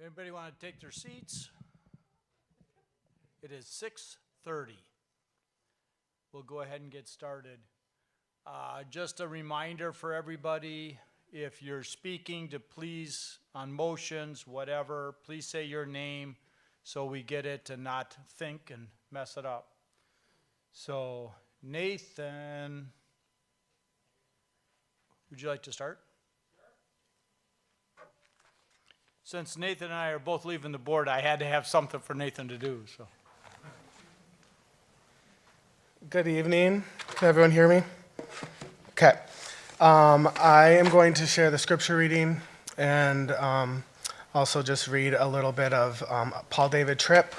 Anybody want to take their seats? It is 6:30. We'll go ahead and get started. Just a reminder for everybody, if you're speaking, to please, on motions, whatever, please say your name so we get it to not think and mess it up. So, Nathan, would you like to start? Since Nathan and I are both leaving the board, I had to have something for Nathan to do, so. Good evening. Can everyone hear me? Okay. I am going to share the scripture reading and also just read a little bit of Paul David Tripp,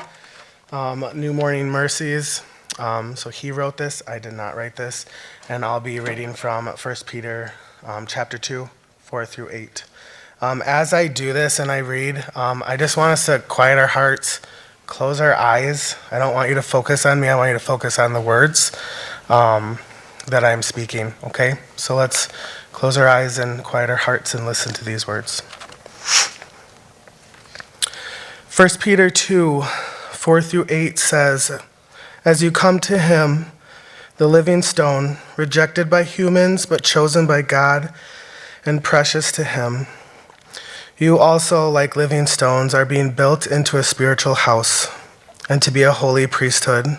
New Morning Mercies. So he wrote this. I did not write this. And I'll be reading from 1 Peter chapter 2, 4 through 8. As I do this and I read, I just want us to quiet our hearts, close our eyes. I don't want you to focus on me. I want you to focus on the words that I'm speaking, okay? So let's close our eyes and quiet our hearts and listen to these words. 1 Peter 2, 4 through 8 says, "As you come to him, the living stone, rejected by humans but chosen by God and precious to him, you also, like living stones, are being built into a spiritual house and to be a holy priesthood,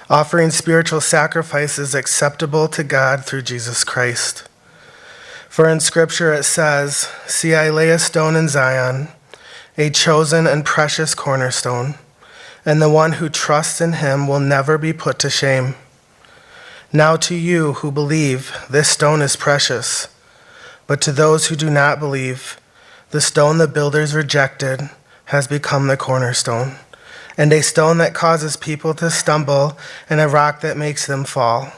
offering spiritual sacrifices acceptable to God through Jesus Christ. For in Scripture it says, 'See, I lay a stone in Zion, a chosen and precious cornerstone, and the one who trusts in him will never be put to shame.' Now to you who believe, this stone is precious, but to those who do not believe, the stone the builders rejected has become the cornerstone, and a stone that causes people to stumble, and a rock that makes them fall.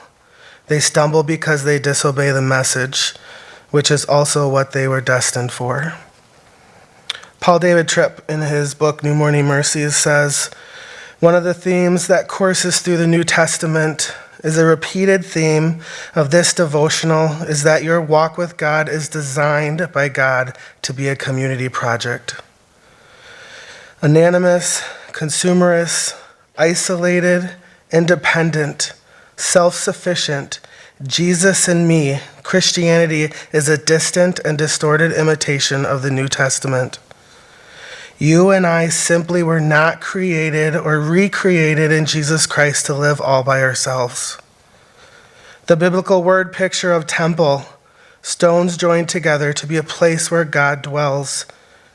They stumble because they disobey the message, which is also what they were destined for." Paul David Tripp, in his book New Morning Mercies, says, "One of the themes that courses through the New Testament is a repeated theme of this devotional is that your walk with God is designed by God to be a community project. Anonymous, consumerist, isolated, independent, self-sufficient, Jesus and me, Christianity is a distant and distorted imitation of the New Testament. You and I simply were not created or recreated in Jesus Christ to live all by ourselves. The biblical word picture of temple, stones joined together to be a place where God dwells,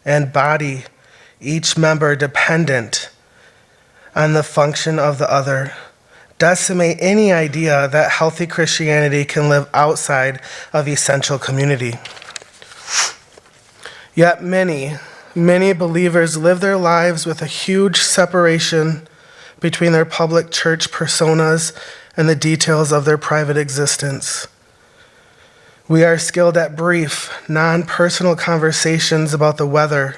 and body, each member dependent on the function of the other, decimate any idea that healthy Christianity can live outside of essential community. Yet many believers live their lives with a huge separation between their public church personas and the details of their private existence. We are skilled at brief, non-personal conversations about the weather,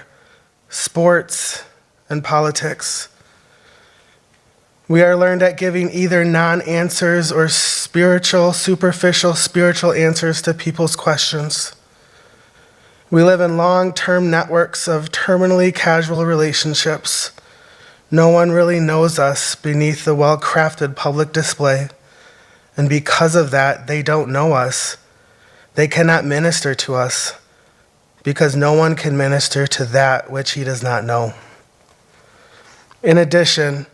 sports, and politics. We are learned at giving either non-answers or superficial spiritual answers to people's questions. We live in long-term networks of terminally casual relationships. No one really knows us beneath the well-crafted public display, and because of that, they don't know us. They cannot minister to us, because no one can minister to that which he does not know. In addition,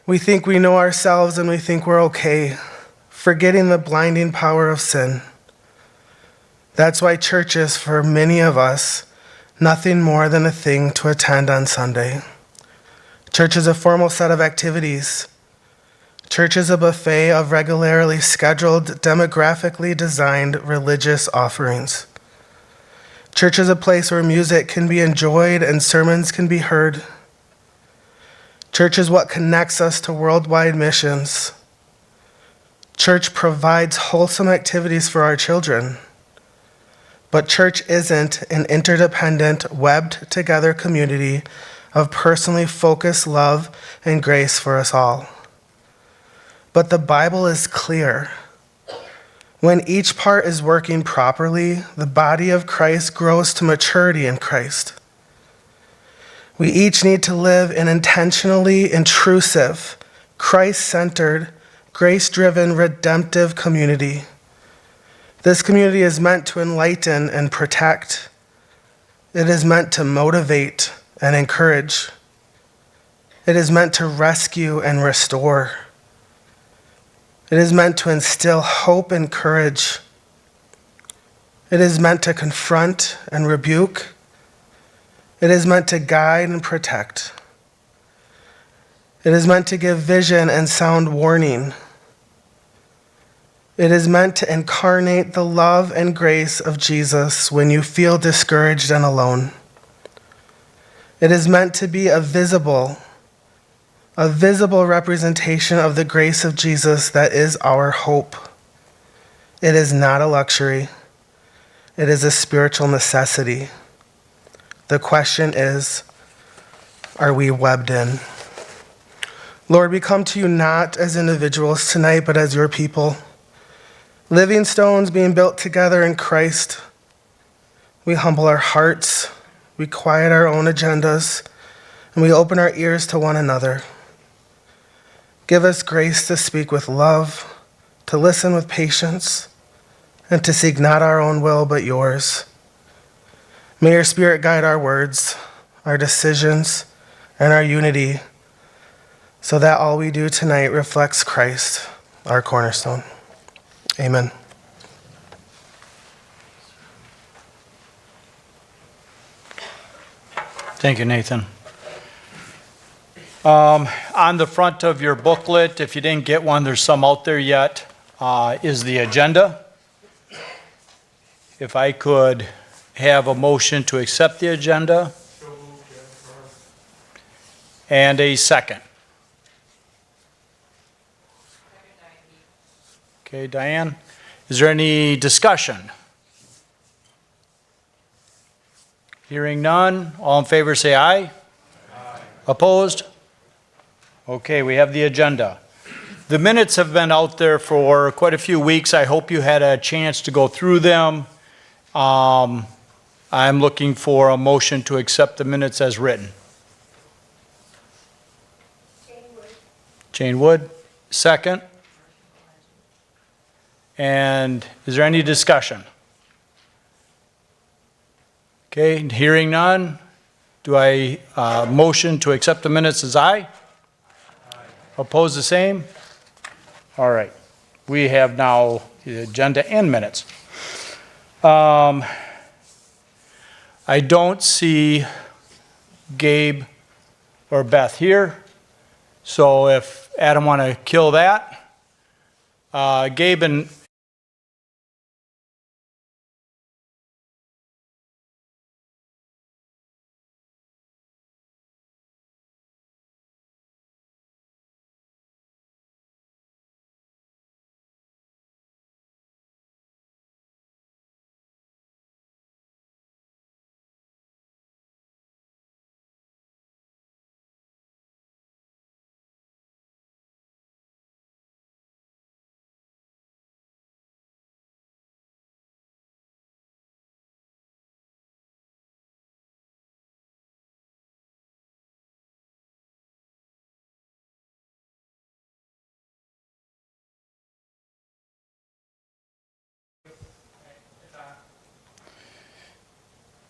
we think we know ourselves and we think we're okay, forgetting the blinding power of sin. That's why church is, for many of us, nothing more than a thing to attend on Sunday. Church is a formal set of activities. Church is a buffet of regularly scheduled, demographically designed religious offerings. Church is a place where music can be enjoyed and sermons can be heard. Church is what connects us to worldwide missions. Church provides wholesome activities for our children. But church isn't an interdependent, webbed-together community of personally focused love and grace for us all. But the Bible is clear. When each part is working properly, the body of Christ grows to maturity in Christ. We each need to live an intentionally intrusive, Christ-centered, grace-driven, redemptive community. This community is meant to enlighten and protect. It is meant to motivate and encourage. It is meant to rescue and restore. It is meant to instill hope and courage. It is meant to confront and rebuke. It is meant to guide and protect. It is meant to give vision and sound warning. It is meant to incarnate the love and grace of Jesus when you feel discouraged and alone. It is meant to be a visible representation of the grace of Jesus that is our hope. It is not a luxury. It is a spiritual necessity. The question is, are we webbed in? Lord, we come to you not as individuals tonight, but as your people. Living stones being built together in Christ. We humble our hearts, we quiet our own agendas, and we open our ears to one another. Give us grace to speak with love, to listen with patience, and to seek not our own will but yours. May your Spirit guide our words, our decisions, and our unity, so that all we do tonight reflects Christ, our cornerstone. Amen. Thank you, Nathan. On the front of your booklet, if you didn't get one, there's some out there yet, is the agenda. If I could have a motion to accept the agenda. And a second. Okay, Diane. Is there any discussion? Hearing none, all in favor say aye. Aye. Opposed? Okay, we have the agenda. The minutes have been out there for quite a few weeks. I hope you had a chance to go through them. I'm looking for a motion to accept the minutes as written. Jane Wood, second. And is there any discussion? Okay, hearing none, do I motion to accept the minutes as aye? Aye. Oppose the same? All right. We have now the agenda and minutes. I don't see Gabe or Beth here, so if Adam want to kill that, Gabe and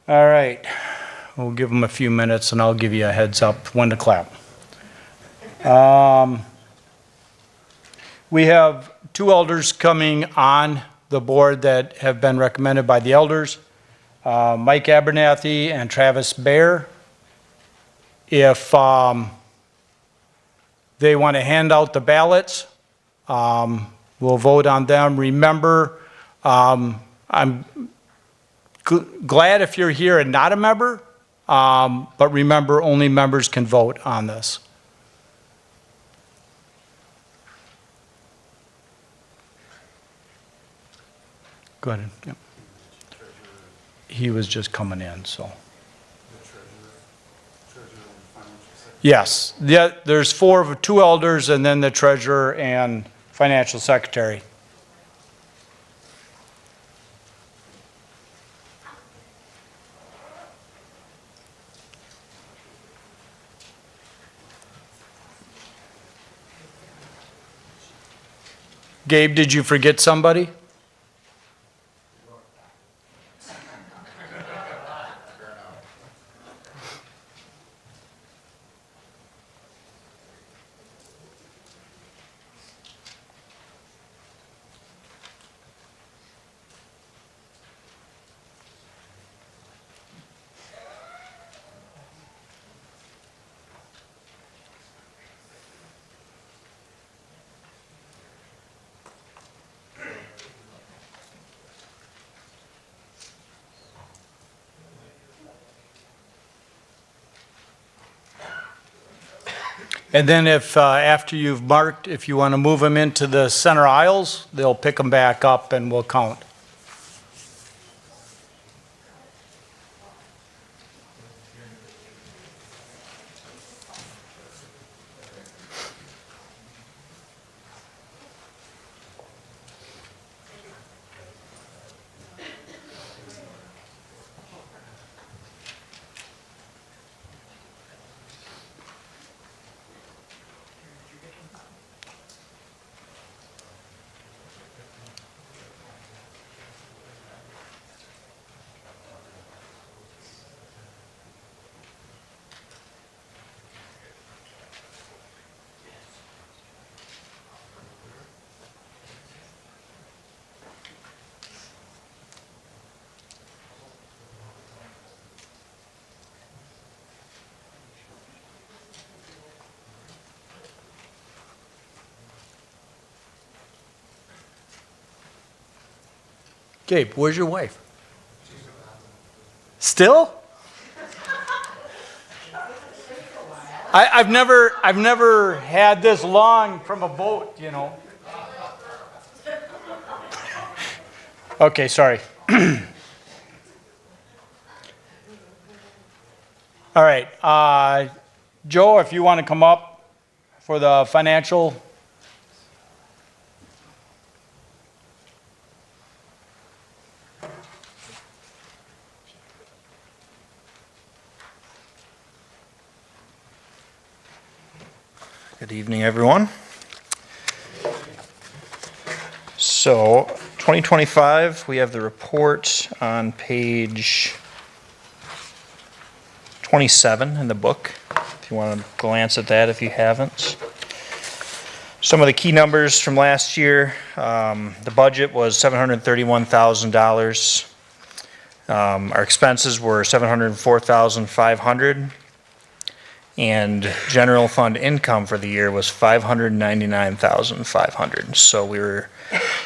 all right, we'll give them a few minutes and I'll give you a heads up when to clap. We have two elders coming on the board that have been recommended by the elders, Mike Abernathy and Travis Baer. If they want to hand out the ballots, we'll vote on them. Remember, I'm glad if you're here and not a member, but remember, only members can vote on this. Go ahead. Yep. He was just coming in, so. Yes, yeah, there's two elders and then the treasurer and financial secretary. Gabe, did you forget somebody? And then if, after you've marked, if you want to move them into the center aisles, they'll pick them back up and we'll count. Gabe, where's your wife? Still? I've never had this long from a boat, you know. Okay, sorry. All right, Joe, if you want to come up for the financial. Good evening, everyone. So, 2025, we have the report on page 27 in the book, if you want to glance at that if you haven't. Some of the key numbers from last year, the budget was $731,000. Our expenses were $704,500. And general fund income for the year was $599,500. So we were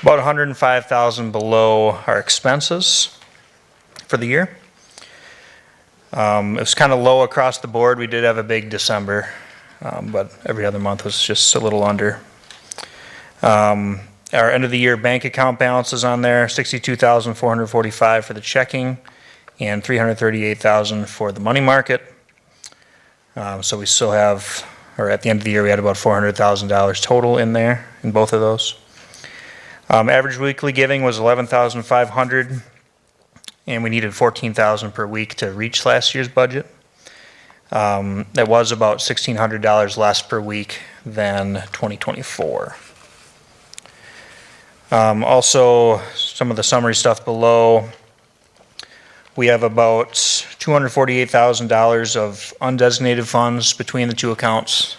about $105,000 below our expenses for the year. It was kind of low across the board. We did have a big December, but every other month was just a little under. Our end of the year bank account balance is on there, $62,445 for the checking and $338,000 for the money market. So we still have, or at the end of the year, we had about $400,000 total in there, in both of those. Average weekly giving was $11,500, and we needed $14,000 per week to reach last year's budget. That was about $1,600 less per week than 2024. Also, some of the summary stuff below. We have about $248,000 of undesignated funds between the two accounts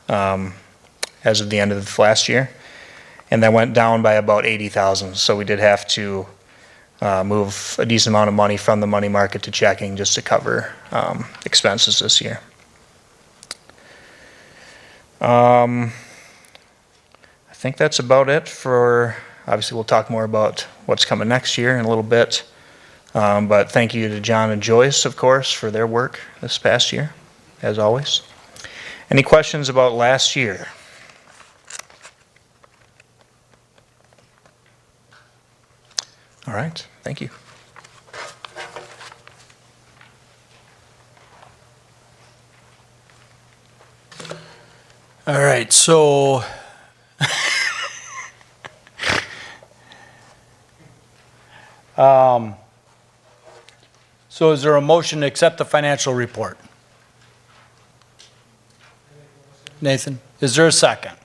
as of the end of last year. And that went down by about $80,000. So we did have to move a decent amount of money from the money market to checking just to cover expenses this year. I think that's about it for, obviously we'll talk more about what's coming next year in a little bit. But thank you to John and Joyce, of course, for their work this past year, as always. Any questions about last year? All right, thank you. All right, so so is there a motion to accept the financial report? Nathan, is there a second?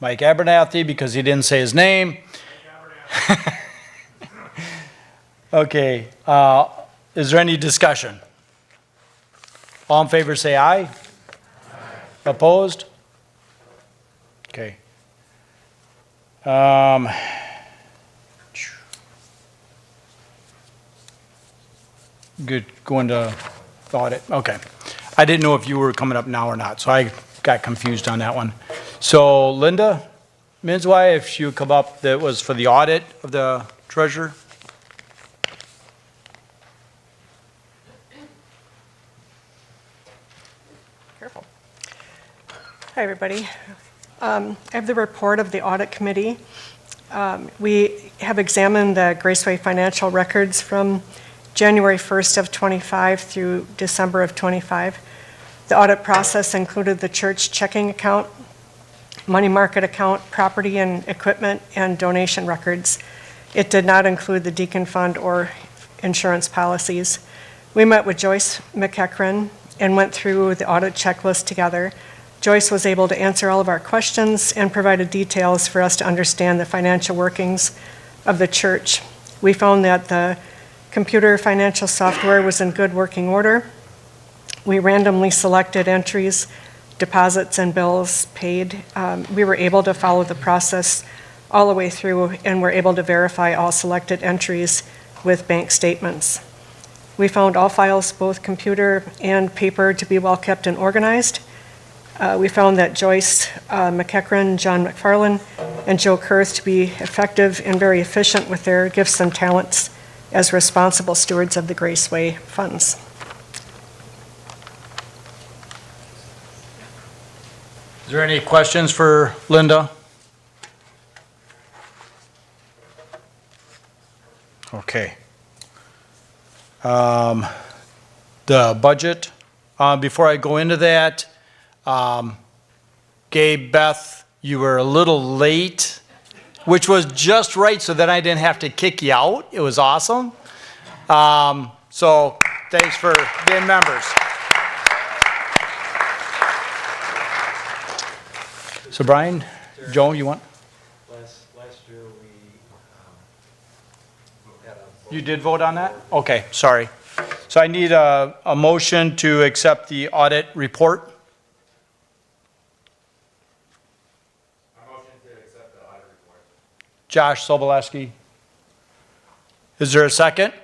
Mike Abernathy, because he didn't say his name. Okay, is there any discussion? All in favor say aye. Aye. Opposed? Okay. Good, going to audit, okay. I didn't know if you were coming up now or not, so I got confused on that one. So Linda Minswy, if she would come up, that was for the audit of the treasurer. Careful. Hi, everybody. I have the report of the audit committee. We have examined the Graceway financial records from January 1st of 25 through December of 25. The audit process included the church checking account, money market account, property and equipment, and donation records. It did not include the deacon fund or insurance policies. We met with Joyce McEachran and went through the audit checklist together. Joyce was able to answer all of our questions and provided details for us to understand the financial workings of the church. We found that the computer financial software was in good working order. We randomly selected entries, deposits, and bills paid. We were able to follow the process all the way through and were able to verify all selected entries with bank statements. We found all files, both computer and paper, to be well kept and organized. We found that Joyce McEachran, John McFarland, and Joe Kurth to be effective and very efficient with their gifts and talents as responsible stewards of the Graceway funds. Is there any questions for Linda? Okay. The budget, before I go into that, Gabe, Beth, you were a little late, which was just right, so then I didn't have to kick you out. It was awesome. So thanks for being members. So Brian, Joe, you want? Last year we had a. You did vote on that? Okay, sorry. So I need a motion to accept the audit report. A motion to accept the audit report. Josh Soboleski. Is there a second?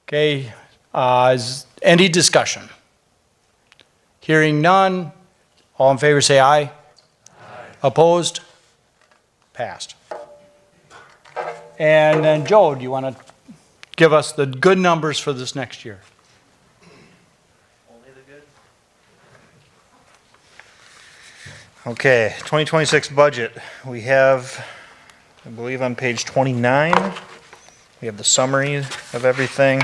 Okay, is any discussion? Hearing none, all in favor say aye. Aye. Opposed? Passed. And then Joe, do you want to give us the good numbers for this next year? Only the good? Okay, 2026 budget. We have, I believe on page 29, we have the summary of everything.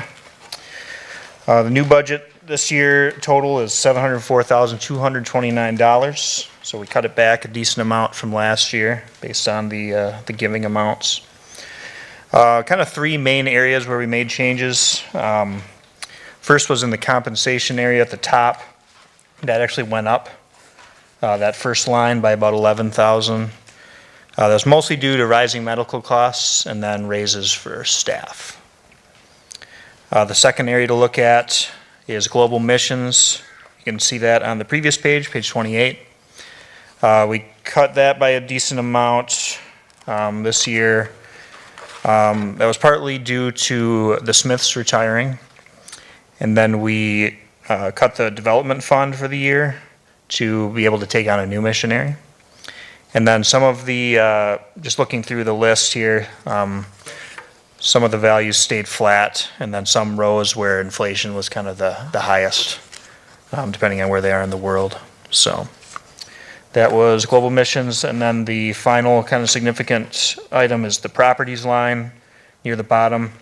The new budget this year total is $704,229. So we cut it back a decent amount from last year based on the giving amounts. Kind of three main areas where we made changes. First was in the compensation area at the top. That actually went up, that first line, by about $11,000. That was mostly due to rising medical costs and then raises for staff. The second area to look at is global missions. You can see that on the previous page, page 28. We cut that by a decent amount this year. That was partly due to the Smiths retiring. And then we cut the development fund for the year to be able to take on a new missionary. And then some of the, just looking through the list here, some of the values stayed flat, and then some rose where inflation was kind of the highest, depending on where they are in the world. So that was global missions, and then the final kind of significant item is the properties line near the bottom.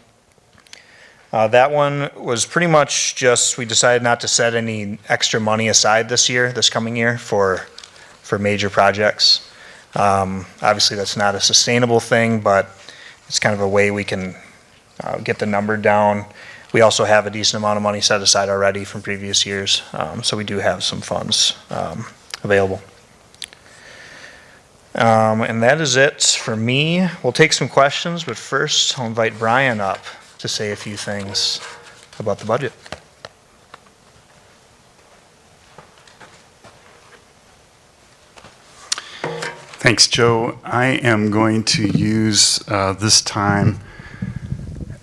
That one was pretty much just, we decided not to set any extra money aside this coming year for major projects. Obviously that's not a sustainable thing, but it's kind of a way we can get the number down. We also have a decent amount of money set aside already from previous years, so we do have some funds available. And that is it for me. We'll take some questions, but first I'll invite Brian up to say a few things about the budget. Thanks, Joe. I am going to use this time.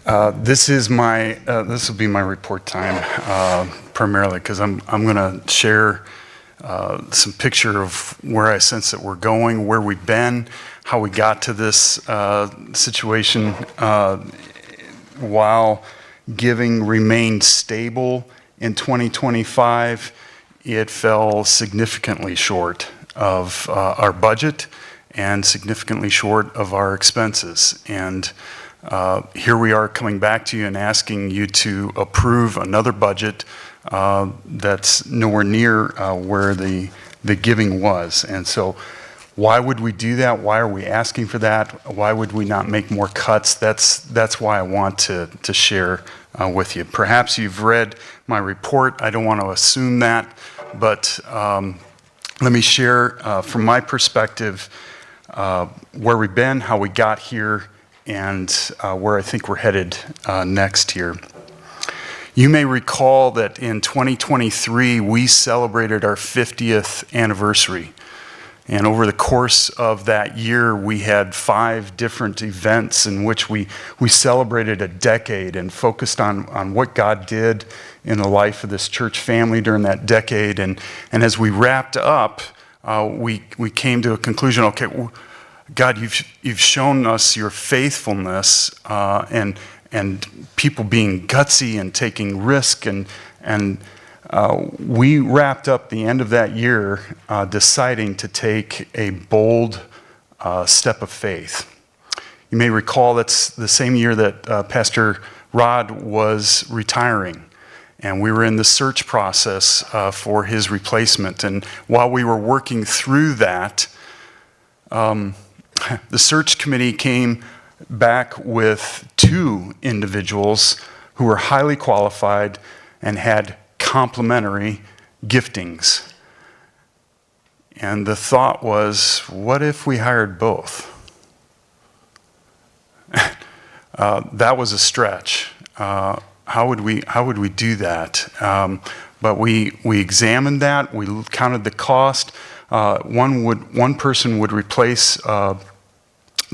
This will be my report time primarily because I'm going to share some picture of where I sense that we're going, where we've been, how we got to this situation while giving remained stable in 2025. It fell significantly short of our budget and significantly short of our expenses. And here we are coming back to you and asking you to approve another budget that's nowhere near where the giving was. And so why would we do that? Why are we asking for that? Why would we not make more cuts? That's why I want to share with you. Perhaps you've read my report. I don't want to assume that, but let me share from my perspective where we've been, how we got here, and where I think we're headed next here. You may recall that in 2023, we celebrated our 50th anniversary. And over the course of that year, we had 5 different events in which we celebrated a decade and focused on what God did in the life of this church family during that decade. And as we wrapped up, we came to a conclusion, okay, God, you've shown us your faithfulness and people being gutsy and taking risk, and we wrapped up the end of that year deciding to take a bold step of faith. You may recall that's the same year that Pastor Rod was retiring, and we were in the search process for his replacement. And while we were working through that, the search committee came back with 2 individuals who were highly qualified and had complementary giftings. And the thought was, what if we hired both? That was a stretch. How would we do that? But we examined that. We counted the cost. One person would replace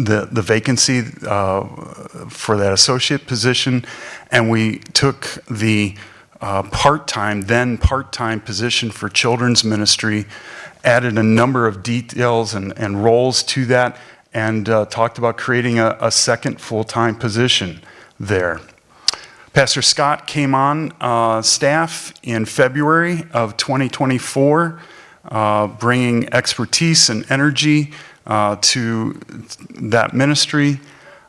the vacancy for that associate position, and we took the part-time position for children's ministry, added a number of details and roles to that, and talked about creating a second full-time position there. Pastor Scott came on staff in February of 2024, bringing expertise and energy to that ministry.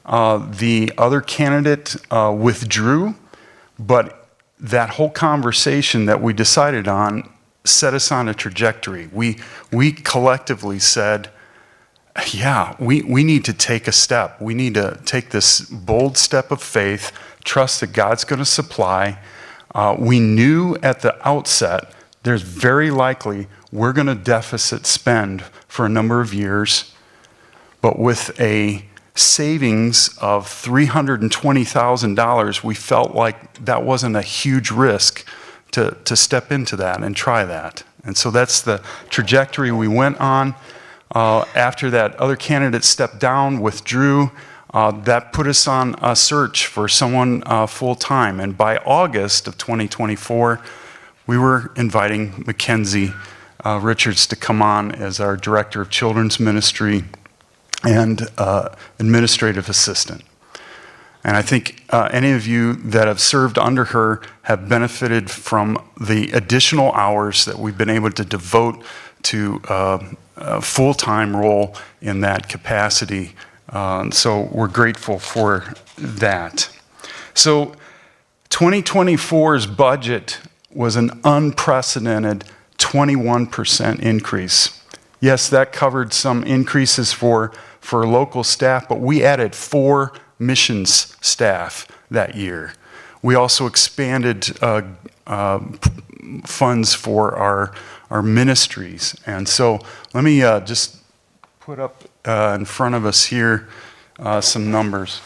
The other candidate withdrew, but that whole conversation that we decided on set us on a trajectory. We collectively said, yeah, we need to take a step. We need to take this bold step of faith, trust that God's going to supply. We knew at the outset there's very likely we're going to deficit spend for a number of years, but with a savings of $320,000, we felt like that wasn't a huge risk to step into that and try that. And so that's the trajectory we went on. After that other candidate stepped down, withdrew, that put us on a search for someone full-time. And by August of 2024, we were inviting Mackenzie Richards to come on as our Director of Children's Ministry and administrative assistant. And I think any of you that have served under her have benefited from the additional hours that we've been able to devote to a full-time role in that capacity. So we're grateful for that. So 2024's budget was an unprecedented 21% increase. Yes, that covered some increases for local staff, but we added 4 missions staff that year. We also expanded funds for our ministries. And so let me just put up in front of us here some numbers.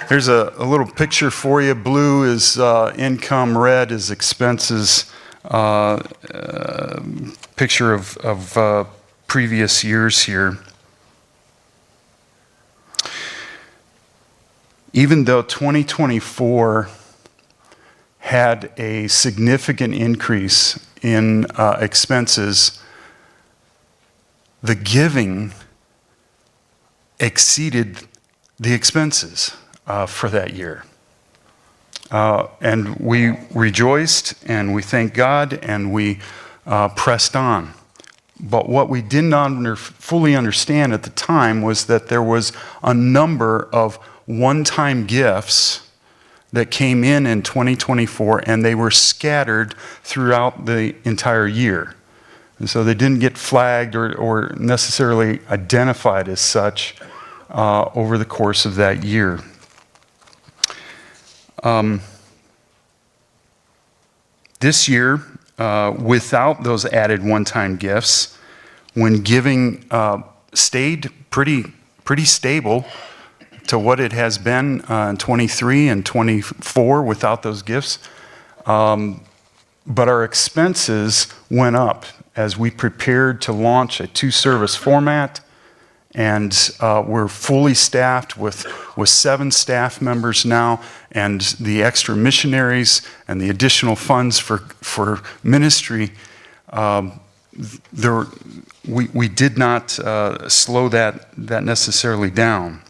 Here's a little picture for you. Blue is income, red is expenses. Picture of previous years here. Even though 2024 had a significant increase in expenses, the giving exceeded the expenses for that year. And we rejoiced and we thanked God and we pressed on. But what we did not fully understand at the time was that there was a number of one-time gifts that came in 2024, and they were scattered throughout the entire year. And so they didn't get flagged or necessarily identified as such over the course of that year. This year, without those added one-time gifts, when giving stayed pretty stable to what it has been in 23 and 24 without those gifts, but our expenses went up as we prepared to launch a 2-service format, and we're fully staffed with 7 staff members now, and the extra missionaries and the additional funds for ministry. We did not slow that necessarily down.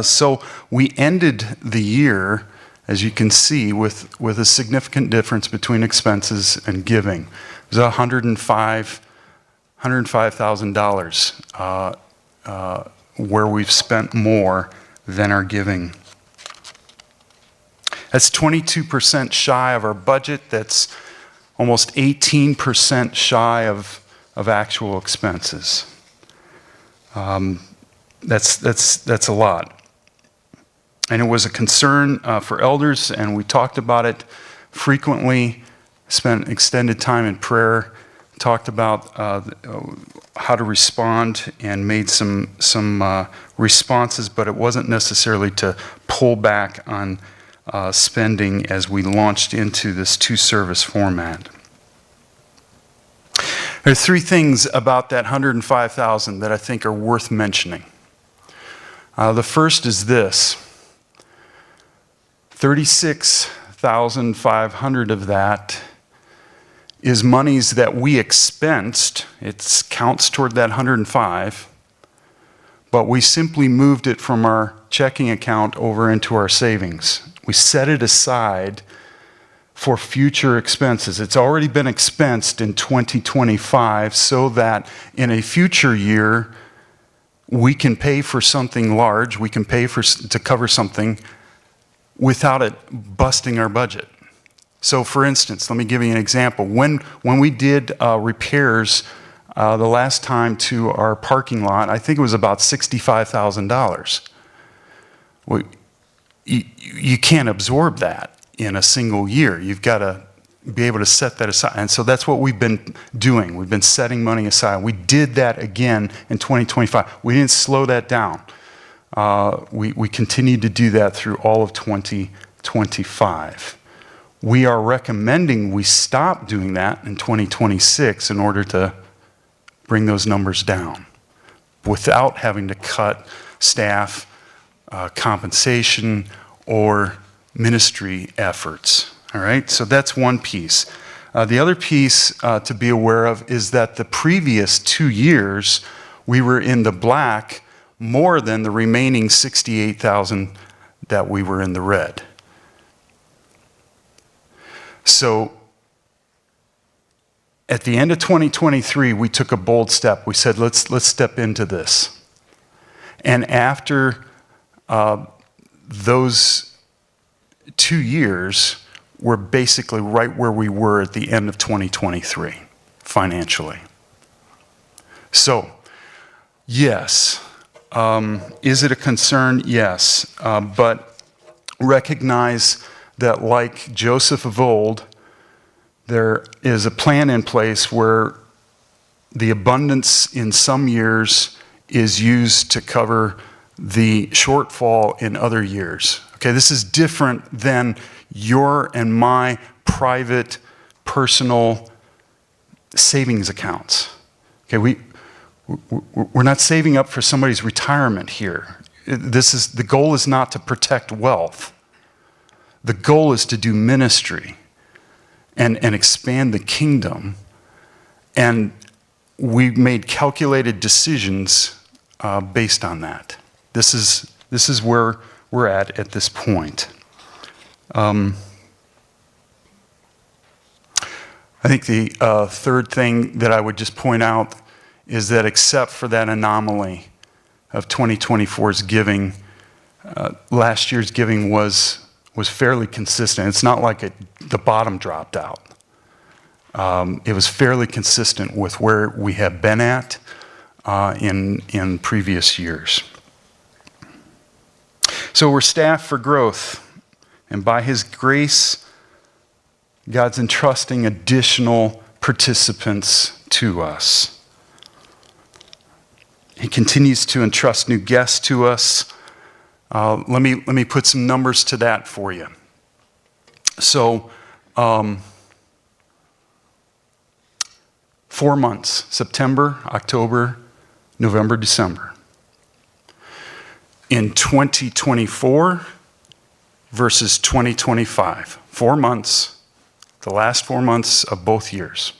So we ended the year, as you can see, with a significant difference between expenses and giving. It was $105,000 where we've spent more than our giving. That's 22% shy of our budget. That's almost 18% shy of actual expenses. That's a lot. And it was a concern for elders, and we talked about it frequently, spent extended time in prayer, talked about how to respond, and made some responses, but it wasn't necessarily to pull back on spending as we launched into this 2-service format. There are 3 things about that $105,000 that I think are worth mentioning. The first is this: $36,500 of that is monies that we expensed. It counts toward that 105, but we simply moved it from our checking account over into our savings. We set it aside for future expenses. It's already been expensed in 2025 so that in a future year we can pay for something large, we can pay to cover something without it busting our budget. So for instance, let me give you an example. When we did repairs the last time to our parking lot, I think it was about $65,000. You can't absorb that in a single year. You've got to be able to set that aside. And so that's what we've been doing. We've been setting money aside. We did that again in 2025. We didn't slow that down. We continued to do that through all of 2025. We are recommending we stop doing that in 2026 in order to bring those numbers down without having to cut staff, compensation, or ministry efforts. All right, so that's one piece. The other piece to be aware of is that the previous 2 years we were in the black more than the remaining $68,000 that we were in the red. So at the end of 2023, we took a bold step. We said, let's step into this. And after those 2 years, we're basically right where we were at the end of 2023 financially. So, yes. Is it a concern? Yes. But recognize that, like Joseph of old, there is a plan in place where the abundance in some years is used to cover the shortfall in other years. Okay, this is different than your and my private, personal savings accounts. Okay, we're not saving up for somebody's retirement here. The goal is not to protect wealth. The goal is to do ministry and expand the kingdom. And we made calculated decisions based on that. This is where we're at this point. I think the third thing that I would just point out is that except for that anomaly of 2024's giving, last year's giving was fairly consistent. It's not like the bottom dropped out. It was fairly consistent with where we have been at in previous years. So we're staffed for growth, and by His grace, God's entrusting additional participants to us. He continues to entrust new guests to us. Let me put some numbers to that for you. So, 4 months, September, October, November, December. In 2024 versus 2025, 4 months, the last 4 months of both years.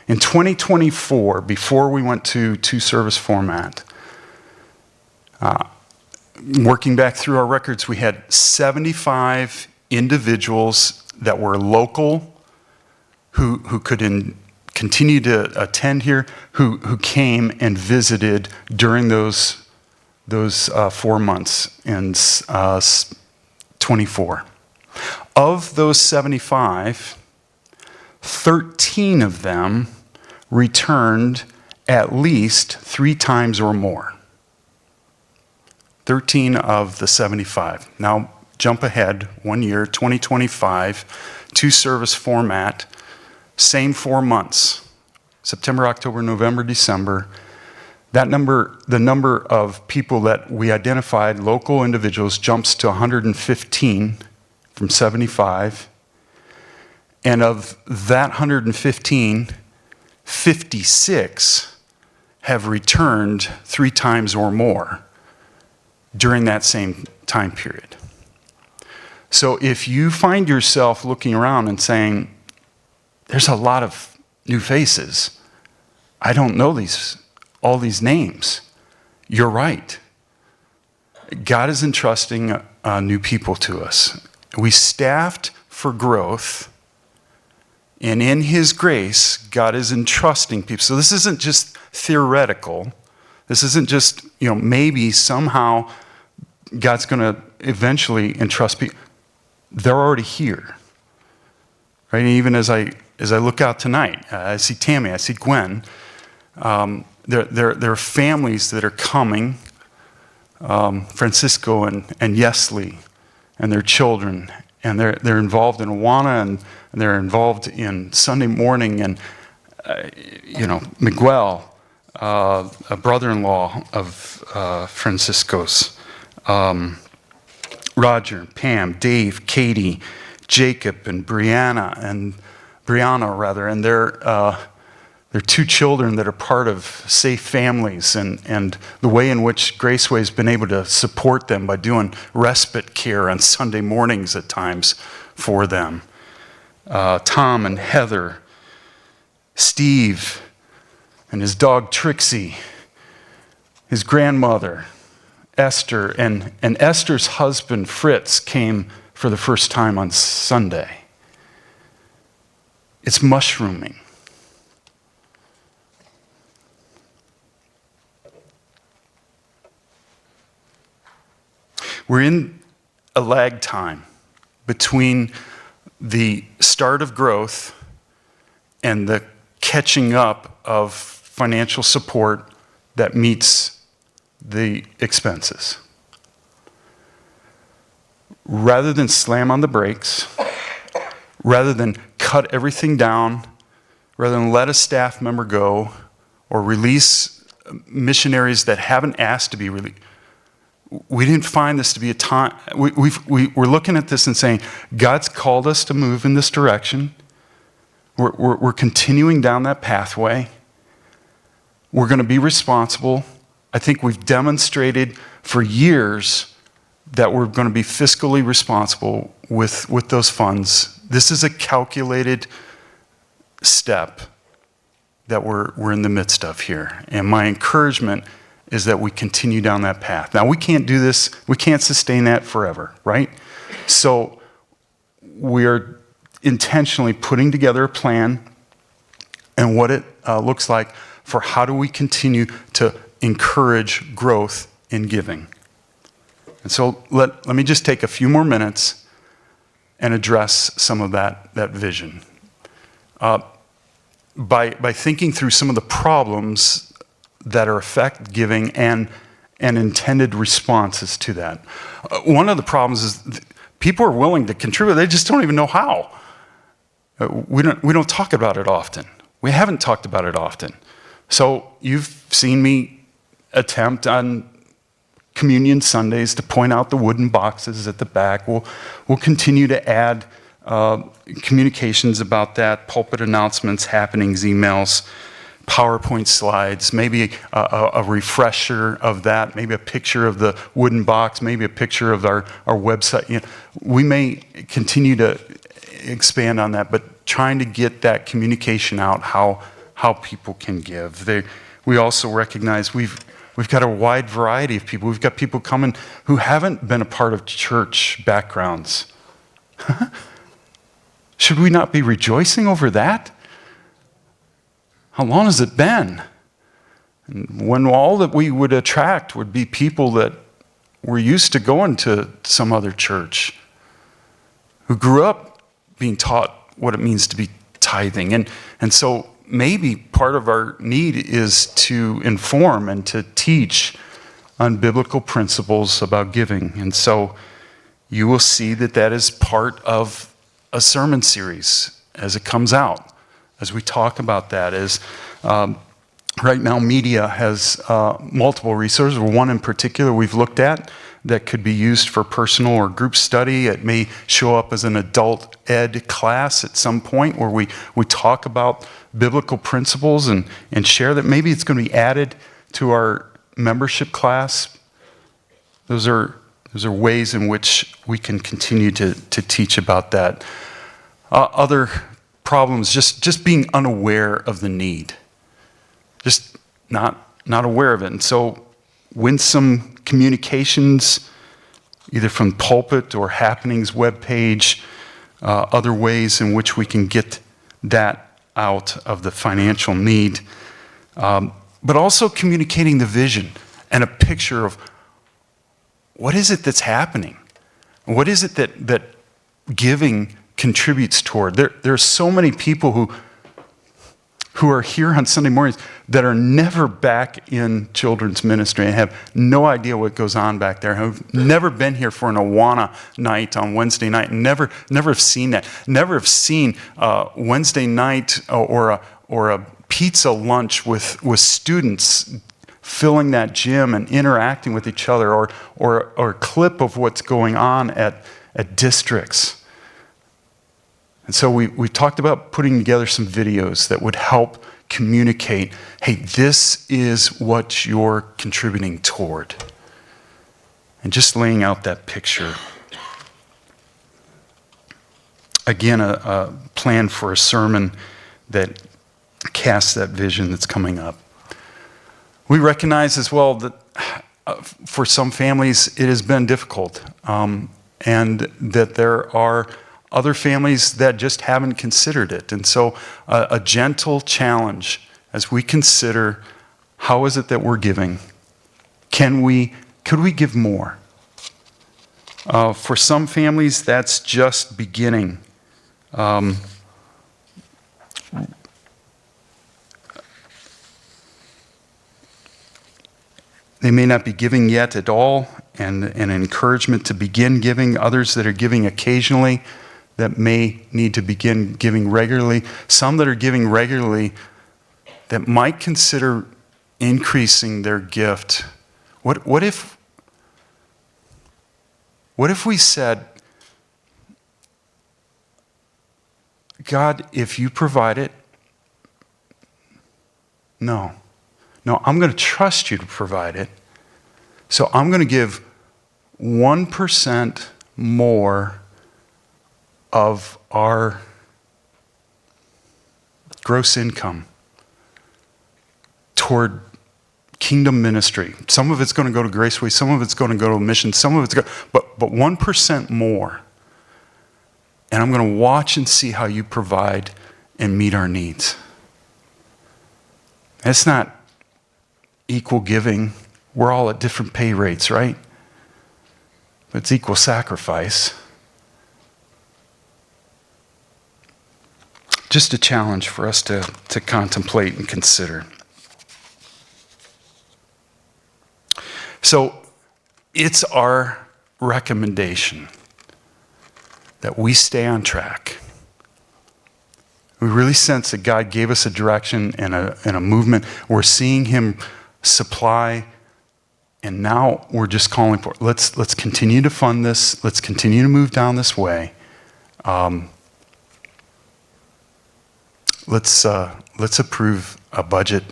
In 2024, before we went to two-service format, working back through our records, we had 75 individuals that were local who could continue to attend here, who came and visited during those 4 months in 24. Of those 75, 13 of them returned at least 3 times or more. 13 of the 75. Now, jump ahead 1 year, 2025, two-service format, same 4 months, September, October, November, December. That number, the number of people that we identified, local individuals, jumps to 115 from 75. And of that 115, 56 have returned 3 times or more during that same time period. So if you find yourself looking around and saying, there's a lot of new faces, I don't know all these names, you're right. God is entrusting new people to us. We staffed for growth, and in His grace, God is entrusting people. So this isn't just theoretical. This isn't just, maybe somehow God's going to eventually entrust people. They're already here. Right? And even as I look out tonight, I see Tammy, I see Gwen. There are families that are coming, Francisco and Yesley and their children, and they're involved in Awana, and they're involved in Sunday morning, and Miguel, a brother-in-law of Francisco's, Roger, Pam, Dave, Katie, Jacob, and Brianna, and their 2 children that are part of Safe Families, and the way in which Graceway has been able to support them by doing respite care on Sunday mornings at times for them. Tom and Heather, Steve and his dog Trixie, his grandmother, Esther, and Esther's husband Fritz came for the first time on Sunday. It's mushrooming. We're in a lag time between the start of growth and the catching up of financial support that meets the expenses. Rather than slam on the brakes, rather than cut everything down, rather than let a staff member go, or release missionaries that haven't asked to be released. We didn't find this to be a time. We're looking at this and saying, God's called us to move in this direction. We're continuing down that pathway. We're going to be responsible. I think we've demonstrated for years that we're going to be fiscally responsible with those funds. This is a calculated step that we're in the midst of here. And my encouragement is that we continue down that path. Now, we can't do this, we can't sustain that forever, right? So we are intentionally putting together a plan and what it looks like for how do we continue to encourage growth in giving. And so let me just take a few more minutes and address some of that vision. By thinking through some of the problems that are affect giving and intended responses to that. One of the problems is people are willing to contribute, they just don't even know how. We don't talk about it often. We haven't talked about it often. So you've seen me attempt on Communion Sundays to point out the wooden boxes at the back. We'll continue to add communications about that, pulpit announcements, happenings, emails, PowerPoint slides, maybe a refresher of that, maybe a picture of the wooden box, maybe a picture of our website. You know, we may continue to expand on that, but trying to get that communication out, how people can give. We also recognize we've got a wide variety of people. We've got people coming who haven't been a part of church backgrounds. Should we not be rejoicing over that? How long has it been? And when all that we would attract would be people that were used to going to some other church, who grew up being taught what it means to be tithing. And so maybe part of our need is to inform and to teach on biblical principles about giving. And so you will see that is part of a sermon series as it comes out. As we talk about that, right now media has multiple resources. One in particular we've looked at that could be used for personal or group study. It may show up as an adult ed class at some point where we talk about biblical principles and share that. Maybe it's going to be added to our membership class. Those are ways in which we can continue to teach about that. Other problems, just being unaware of the need, just not aware of it. And so winsome communications, either from pulpit or happenings webpage, other ways in which we can get that out of the financial need, but also communicating the vision and a picture of what is it that's happening? What is it that giving contributes toward? There are so many people who are here on Sunday mornings that are never back in children's ministry and have no idea what goes on back there, have never been here for an Awana night on Wednesday night, never have seen that, never have seen Wednesday night or a pizza lunch with students filling that gym and interacting with each other, or a clip of what's going on at districts. And so we talked about putting together some videos that would help communicate, hey, this is what you're contributing toward. And just laying out that picture. Again, a plan for a sermon that casts that vision that's coming up. We recognize as well that for some families it has been difficult, and that there are other families that just haven't considered it. And so a gentle challenge as we consider, how is it that we're giving? Could we give more? For some families, that's just beginning. They may not be giving yet at all, and an encouragement to begin giving. Others that are giving occasionally, that may need to begin giving regularly. Some that are giving regularly that might consider increasing their gift, what if we said, God, if you provide it, no, I'm going to trust you to provide it. So I'm going to give 1% more of our gross income toward kingdom ministry. Some of it's going to go to Graceway, some of it's going to go to mission, some of it's but 1% more. And I'm going to watch and see how you provide and meet our needs. It's not equal giving. We're all at different pay rates, right? But it's equal sacrifice. Just a challenge for us to contemplate and consider. So it's our recommendation that we stay on track. We really sense that God gave us a direction and a movement. We're seeing him supply, and now we're just calling for it. Let's continue to fund this. Let's continue to move down this way. Let's approve a budget,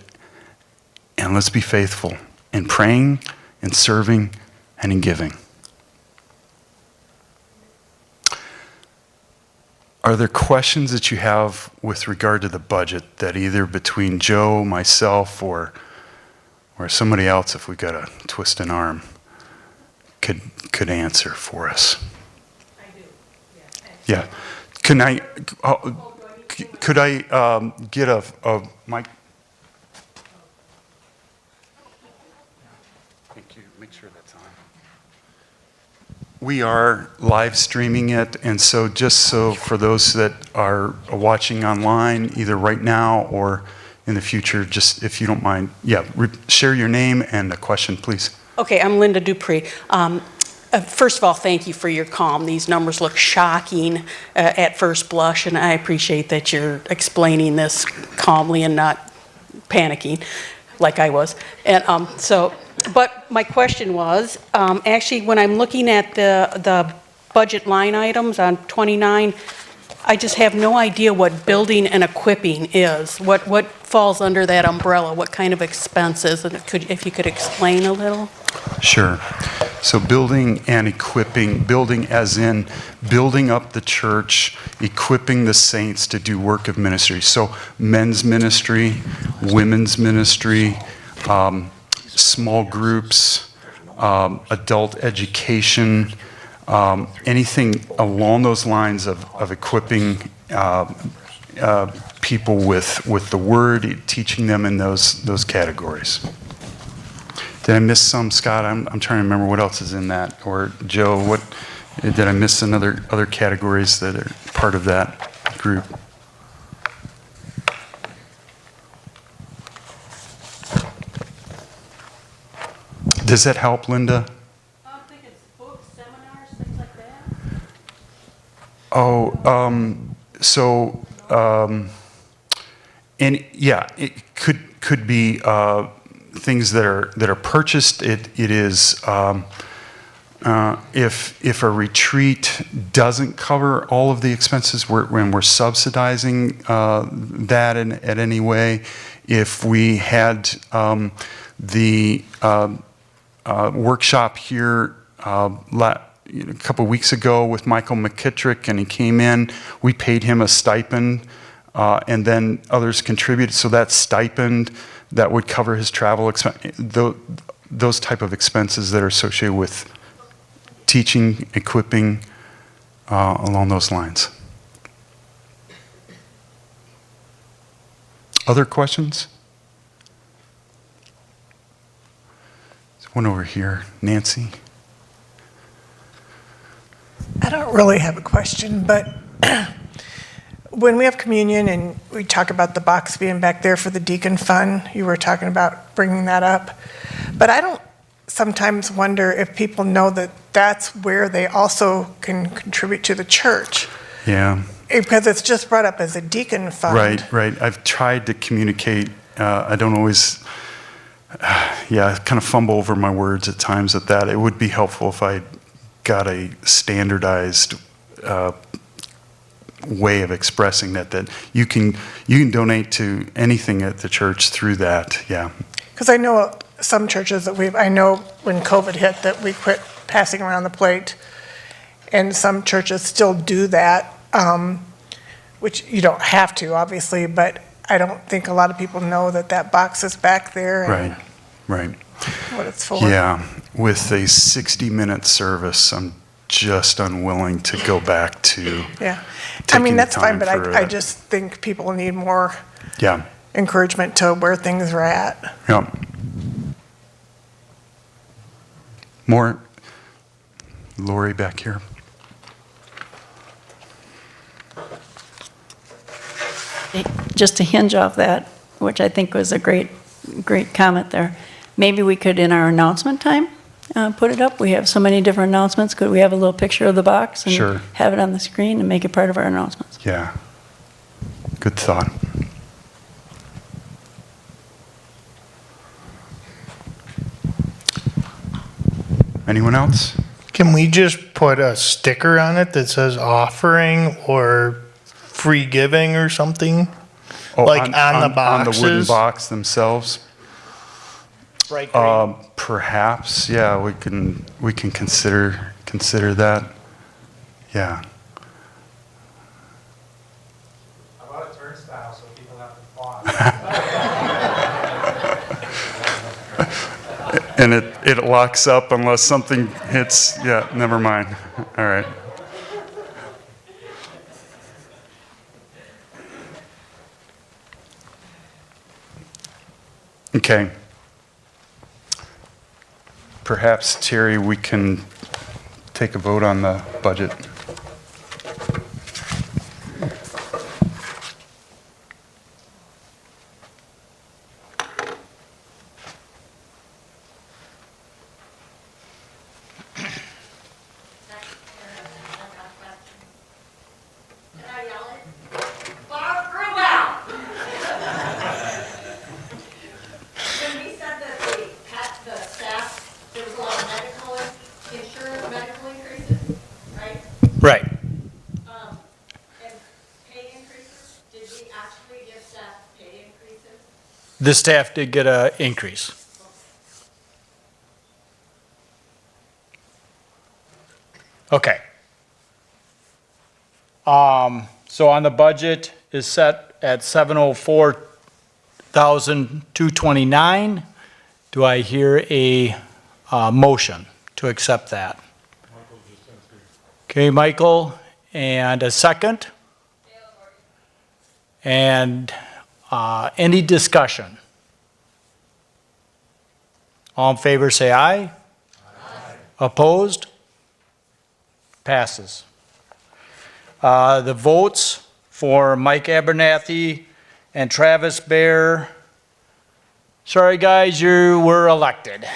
and let's be faithful in praying, in serving, and in giving. Are there questions that you have with regard to the budget that either between Joe, myself, or somebody else, if we got to twist an arm, could answer for us? I do, Yeah. Could I get a mic? Thank you. Make sure that's on. We are live streaming it, and so just so for those that are watching online, either right now or in the future, just if you don't mind, share your name and a question, please. Okay, I'm Linda Dupree. First of all, thank you for your calm. These numbers look shocking at first blush, and I appreciate that you're explaining this calmly and not panicking like I was. And but my question was, actually, when I'm looking at the budget line items on 29, I just have no idea what building and equipping is. What falls under that umbrella? What kind of expenses? And if you could explain a little. Sure. So building and equipping, building as in building up the church, equipping the saints to do work of ministry. So men's ministry, women's ministry, small groups, adult education, anything along those lines of equipping people with the word, teaching them in those categories. Did I miss some, Scott? I'm trying to remember what else is in that. Or Joe, what did I miss? Other categories that are part of that group? Does that help, Linda? I think it's books, seminars, things like that. And yeah, it could be things that are purchased. It is if a retreat doesn't cover all of the expenses, when we're subsidizing that at any way. If we had the workshop here a couple weeks ago with Michael McKittrick, and he came in, we paid him a stipend, and then others contributed. So that stipend, that would cover his travel expense, those type of expenses that are associated with teaching, equipping, along those lines. Other questions? There's one over here. Nancy? I don't really have a question, but when we have communion and we talk about the box being back there for the deacon fund, you were talking about bringing that up. But I don't sometimes wonder if people know that that's where they also can contribute to the church. Yeah. Because it's just brought up as a deacon fund. Right. I've tried to communicate I don't always, yeah, kind of fumble over my words at times at that. It would be helpful if I got a standardized way of expressing that you can donate to anything at the church through that, yeah. Because I know some churches that I know when COVID hit that we quit passing around the plate, and some churches still do that, which you don't have to, obviously, but I don't think a lot of people know that box is back there and Right. what it's for. Yeah, with a 60-minute service, I'm just unwilling to go back to Yeah. I taking mean, the that's fine, time but for I it. just think people need more Yeah, encouragement to where things are at. yeah. More, Lori back here. Just to hinge off that, which I think was a great comment there, maybe we could, in our announcement time, put it up. We have so many different announcements. Could we have a little picture of the box? And Sure. have it on the screen and make it part of our announcements? Yeah, good thought. Anyone else? Can we just put a sticker on it that says offering or free giving or something? Like on the On the wooden boxes? box themselves? Bright green. Perhaps, yeah, we can consider that. Yeah. How about a turnstile so people have to pause? And it locks up unless something hits, yeah, never mind. All right. Okay. Perhaps, Terry, we can take a vote on the budget. When we said that the staff, there was a lot of medical increases, right? Right. And pay increases, did we actually give staff pay increases? The staff did get an increase. Okay. So on the budget is set at 704,229. Do I hear a motion to accept that? Okay, Michael, and a second? And any discussion? All in favor, say aye. Aye. Opposed? Passes. The votes for Mike Abernathy and Travis Bear. Sorry, guys, you were elected.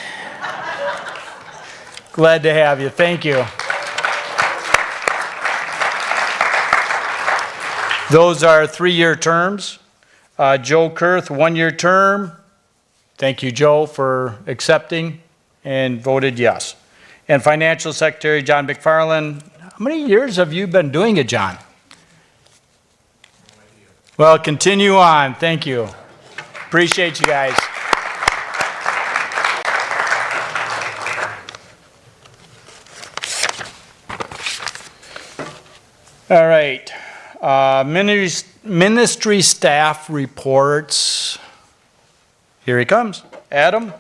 Glad to have you. Thank you. Those are 3-year terms. Joe Kurth, 1-year term. Thank you, Joe, for accepting and voted yes. And Financial Secretary John McFarland, how many years have you been doing it, John? Well, continue on. Thank you. Appreciate you guys. All right. Ministry staff reports. Here he comes. Adam?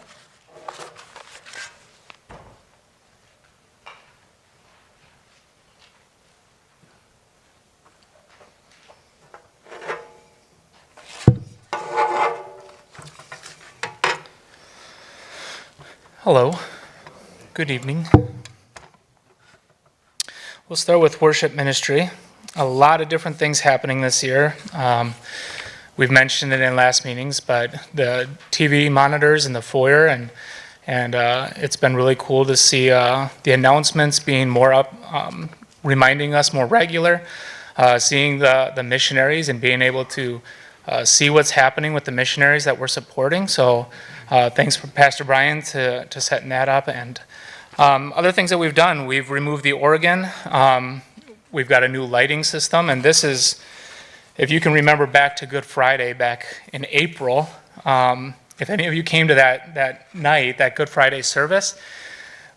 Hello, good evening. We'll start with worship ministry. A lot of different things happening this year. We've mentioned it in last meetings, but the TV monitors in the foyer, and it's been really cool to see the announcements being more up, reminding us more regular, seeing the missionaries and being able to see what's happening with the missionaries that we're supporting. So thanks for Pastor Brian to setting that up. And other things that we've done, we've removed the organ. We've got a new lighting system, and this is, if you can remember back to Good Friday back in April, if any of you came to that night, that Good Friday service,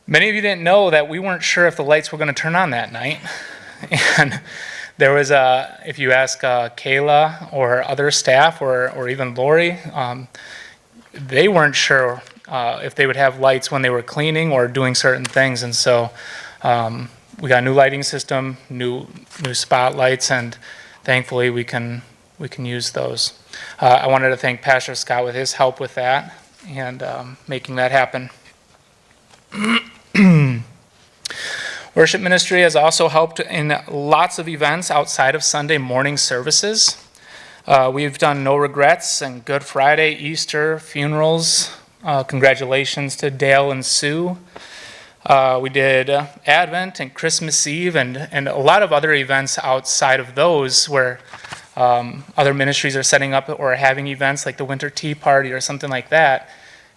many of you didn't know that we weren't sure if the lights were going to turn on that night. And there was if you ask Kayla or other staff or even Lori, they weren't sure if they would have lights when they were cleaning or doing certain things. And so we got a new lighting system, new spotlights, and thankfully we can use those. I wanted to thank Pastor Scott with his help with that and making that happen. Worship ministry has also helped in lots of events outside of Sunday morning services. We've done No Regrets and Good Friday, Easter, funerals. Congratulations to Dale and Sue. We did Advent and Christmas Eve and a lot of other events outside of those where other ministries are setting up or having events like the Winter Tea Party or something like that.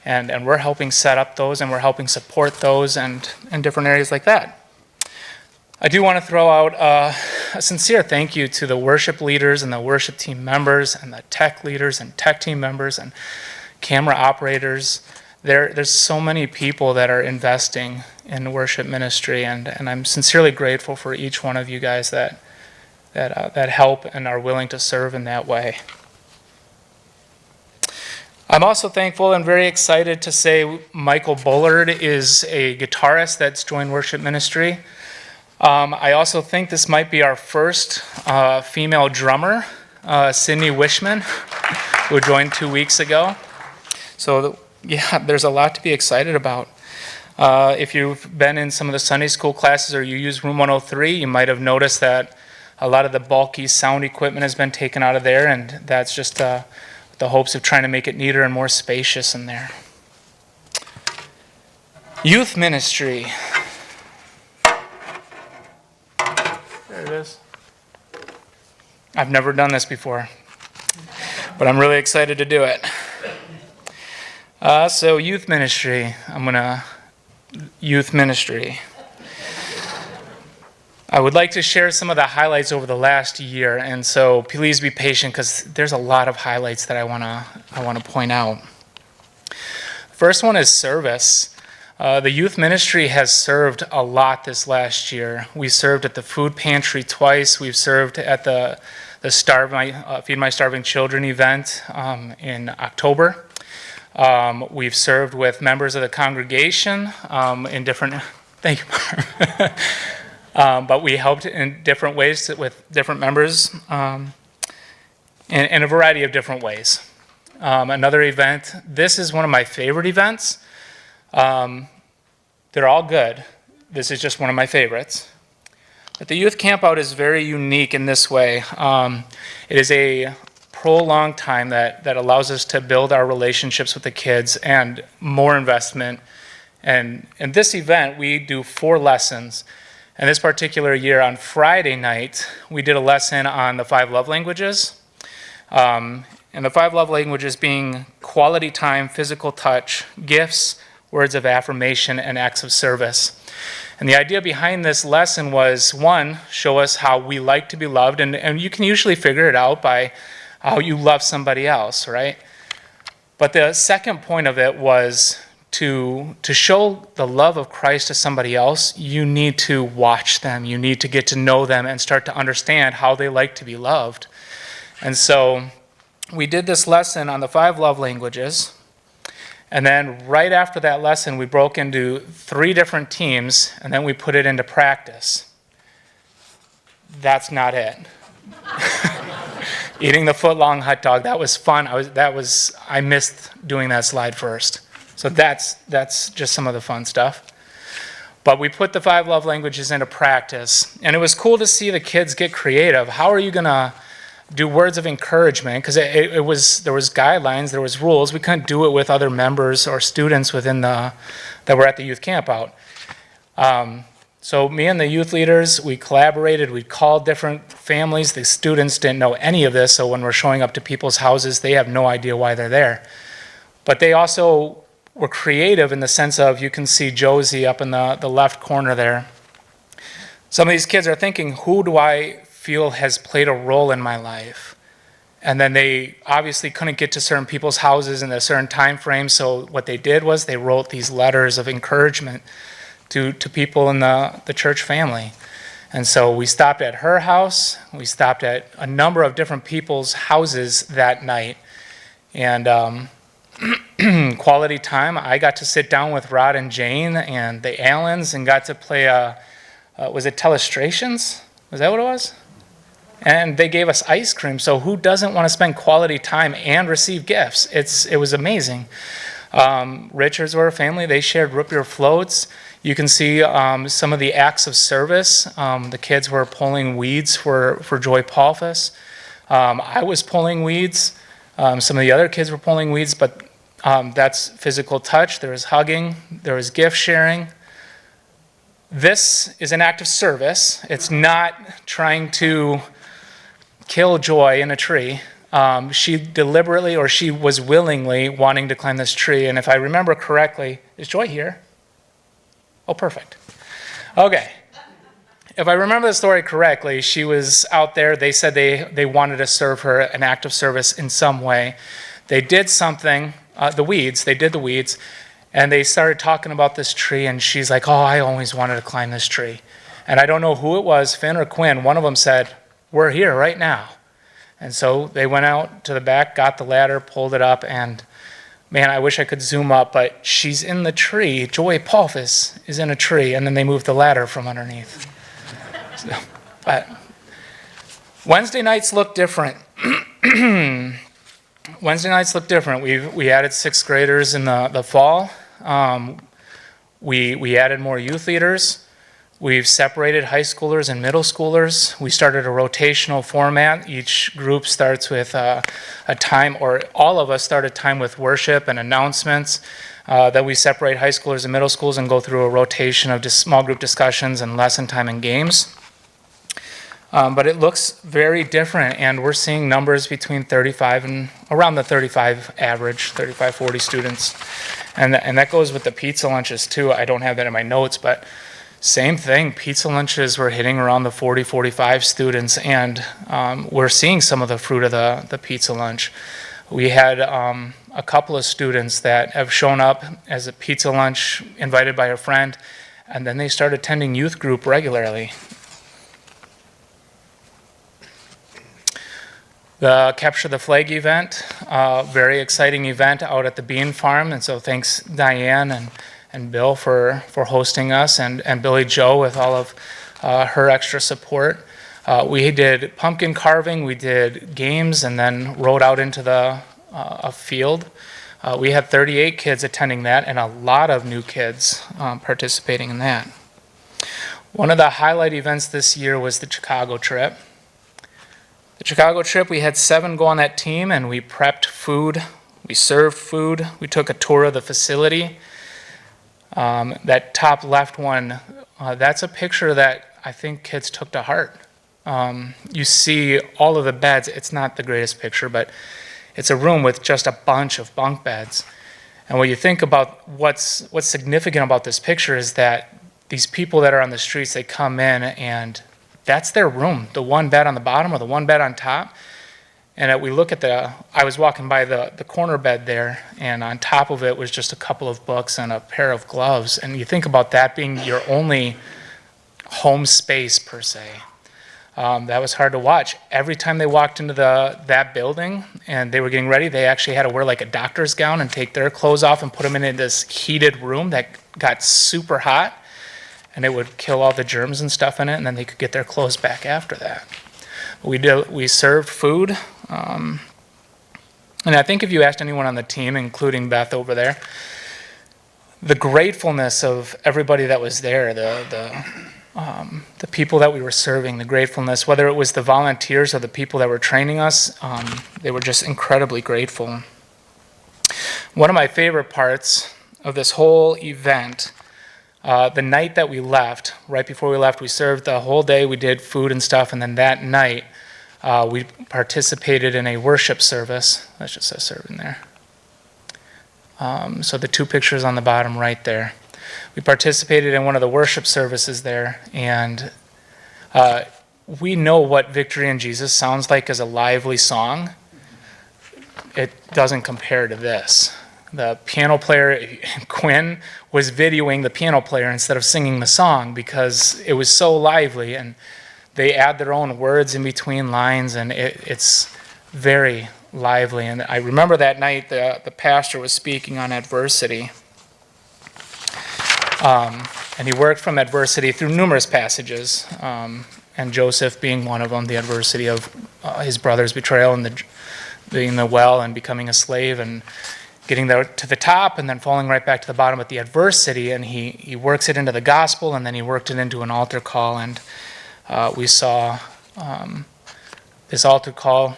And we're helping set up those and we're helping support those and different areas like that. I do want to throw out a sincere thank you to the worship leaders and the worship team members and the tech leaders and tech team members and camera operators. There's so many people that are investing in worship ministry, and I'm sincerely grateful for each one of you guys that help and are willing to serve in that way. I'm also thankful and very excited to say Michael Bullard is a guitarist that's joined worship ministry. I also think this might be our first female drummer, Sydney Wishman, who joined 2 weeks ago. So yeah, there's a lot to be excited about. If you've been in some of the Sunday school classes or you use Room 103, you might have noticed that a lot of the bulky sound equipment has been taken out of there, and that's just the hopes of trying to make it neater and more spacious in there. Youth ministry. There it is. I've never done this before, but I'm really excited to do it. So youth ministry, youth ministry. I would like to share some of the highlights over the last year, and so please be patient because there's a lot of highlights that I want to point out. First one is service. The youth ministry has served a lot this last year. We served at the food pantry twice. We've served at the Feed My Starving Children event in October. We've served with members of the congregation in different. Thank you. But we helped in different ways with different members in a variety of different ways. Another event, this is one of my favorite events. They're all good. This is just one of my favorites. But the youth campout is very unique in this way. It is a prolonged time that allows us to build our relationships with the kids and more investment. And in this event, we do 4 lessons. And this particular year, on Friday night, we did a lesson on the 5 love languages. And the 5 love languages being quality time, physical touch, gifts, words of affirmation, and acts of service. And the idea behind this lesson was, 1, show us how we like to be loved. And you can usually figure it out by how you love somebody else, right? But the second point of it was to show the love of Christ to somebody else, you need to watch them. You need to get to know them and start to understand how they like to be loved. And so we did this lesson on the 5 love languages. And then right after that lesson, we broke into 3 different teams, and then we put it into practice. That's not it. Eating the foot-long hot dog, that was fun. I missed doing that slide first. So that's just some of the fun stuff. But we put the 5 love languages into practice, and it was cool to see the kids get creative. How are you going to do words of encouragement? Because there was guidelines, there was rules. We couldn't do it with other members or students within that were at the youth camp out. So me and the youth leaders, we collaborated, we called different families. The students didn't know any of this, so when we're showing up to people's houses, they have no idea why they're there. But they also were creative in the sense of, you can see Josie up in the left corner there. Some of these kids are thinking, who do I feel has played a role in my life? And then they obviously couldn't get to certain people's houses in a certain time frame, so what they did was they wrote these letters of encouragement to people in the church family. And so we stopped at her house, we stopped at a number of different people's houses that night, and quality time. I got to sit down with Rod and Jane and the Allens and got to play was it Telestrations? Was that what it was? And they gave us ice cream, so who doesn't want to spend quality time and receive gifts? It was amazing. Richards were a family, they shared root beer floats. You can see some of the acts of service. The kids were pulling weeds for Joy Paulfus. I was pulling weeds. Some of the other kids were pulling weeds, but that's physical touch. There was hugging, there was gift sharing. This is an act of service. It's not trying to kill Joy in a tree. She deliberately, or she was willingly wanting to climb this tree. And if I remember correctly, is Joy here? Oh, perfect. Okay. If I remember the story correctly, she was out there. They said they wanted to serve her an act of service in some way. They did something, they did the weeds, and they started talking about this tree, and she's like, oh, I always wanted to climb this tree. And I don't know who it was, Finn or Quinn, one of them said, we're here right now. And so they went out to the back, got the ladder, pulled it up, and man, I wish I could zoom up, but she's in the tree. Joy Paulfus is in a tree, and then they moved the ladder from underneath. So, but Wednesday nights look different. Wednesday nights look different. We added 6th graders in the fall. We added more youth leaders. We've separated high schoolers and middle schoolers. We started a rotational format. Each group starts with a time, or all of us start a time with worship and announcements. Then we separate high schoolers and middle schools and go through a rotation of just small group discussions and lesson time and games. But it looks very different, and we're seeing numbers between 35 and around the 35 average, 35, 40 students. And that goes with the pizza lunches too. I don't have that in my notes, but same thing, pizza lunches were hitting around the 40, 45 students, and we're seeing some of the fruit of the pizza lunch. We had a couple of students that have shown up as a pizza lunch invited by a friend, and then they start attending youth group regularly. The Capture the Flag event, very exciting event out at the Bean Farm, and so thanks Diane and Bill for hosting us, and Billy Joe with all of her extra support. We did pumpkin carving, we did games, and then rode out into a field. We had 38 kids attending that, and a lot of new kids participating in that. One of the highlight events this year was the Chicago trip. The Chicago trip, we had 7 go on that team, and we prepped food, we served food, we took a tour of the facility. That top left one, that's a picture that I think kids took to heart. You see all of the beds. It's not the greatest picture, but it's a room with just a bunch of bunk beds. And when you think about what's significant about this picture is that these people that are on the streets, they come in and that's their room, the one bed on the bottom or the one bed on top. And we look at I was walking by the corner bed there, and on top of it was just a couple of books and a pair of gloves. And you think about that being your only home space, per se. That was hard to watch. Every time they walked into that building and they were getting ready, they actually had to wear like a doctor's gown and take their clothes off and put them in this heated room that got super hot. And it would kill all the germs and stuff in it, and then they could get their clothes back after that. We served food, and I think if you asked anyone on the team, including Beth over there, the gratefulness of everybody that was there, the people that we were serving, the gratefulness, whether it was the volunteers or the people that were training us, they were just incredibly grateful. One of my favorite parts of this whole event The night that we left, right before we left, we served the whole day. We did food and stuff, and then that night we participated in a worship service. Let's just say serve in there. So the two pictures on the bottom right there. We participated in one of the worship services there, and we know what Victory in Jesus sounds like as a lively song. It doesn't compare to this. The piano player, Quinn, was videoing the piano player instead of singing the song because it was so lively, and they add their own words in between lines, and it's very lively. And I remember that night the pastor was speaking on adversity. And he worked from adversity through numerous passages, and Joseph being one of them, the adversity of his brother's betrayal and being in the well and becoming a slave and getting there to the top and then falling right back to the bottom at the adversity. And he works it into the gospel, and then he worked it into an altar call. And we saw this altar call.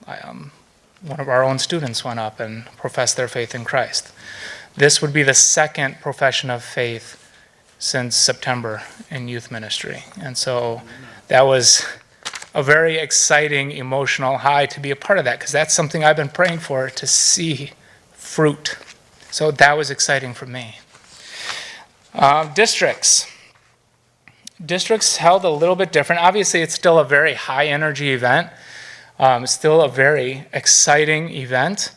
One of our own students went up and professed their faith in Christ. This would be the second profession of faith since September in youth ministry. And so that was a very exciting, emotional high to be a part of that, because that's something I've been praying for, to see fruit. So that was exciting for me. Districts. Districts held a little bit different. Obviously, it's still a very high energy event. Still a very exciting event.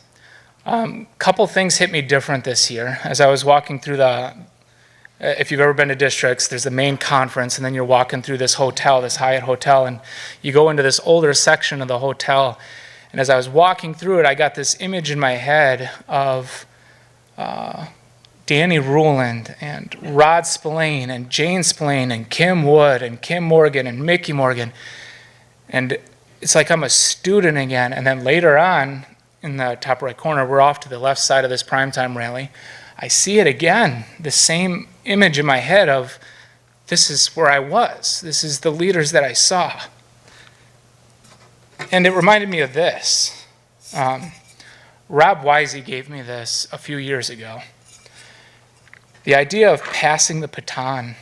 Couple things hit me different this year. As I was walking through if you've ever been to districts, there's the main conference, and then you're walking through this hotel, this Hyatt hotel, and you go into this older section of the hotel. And as I was walking through it, I got this image in my head of Danny Ruland and Rod Spillane and Jane Spillane and Kim Wood and Kim Morgan and Mickey Morgan. And it's like I'm a student again. And then later on, in the top right corner, we're off to the left side of this primetime rally. I see it again, the same image in my head of, this is where I was. This is the leaders that I saw. And it reminded me of this. Rob Wisey gave me this a few years ago. The idea of passing the baton.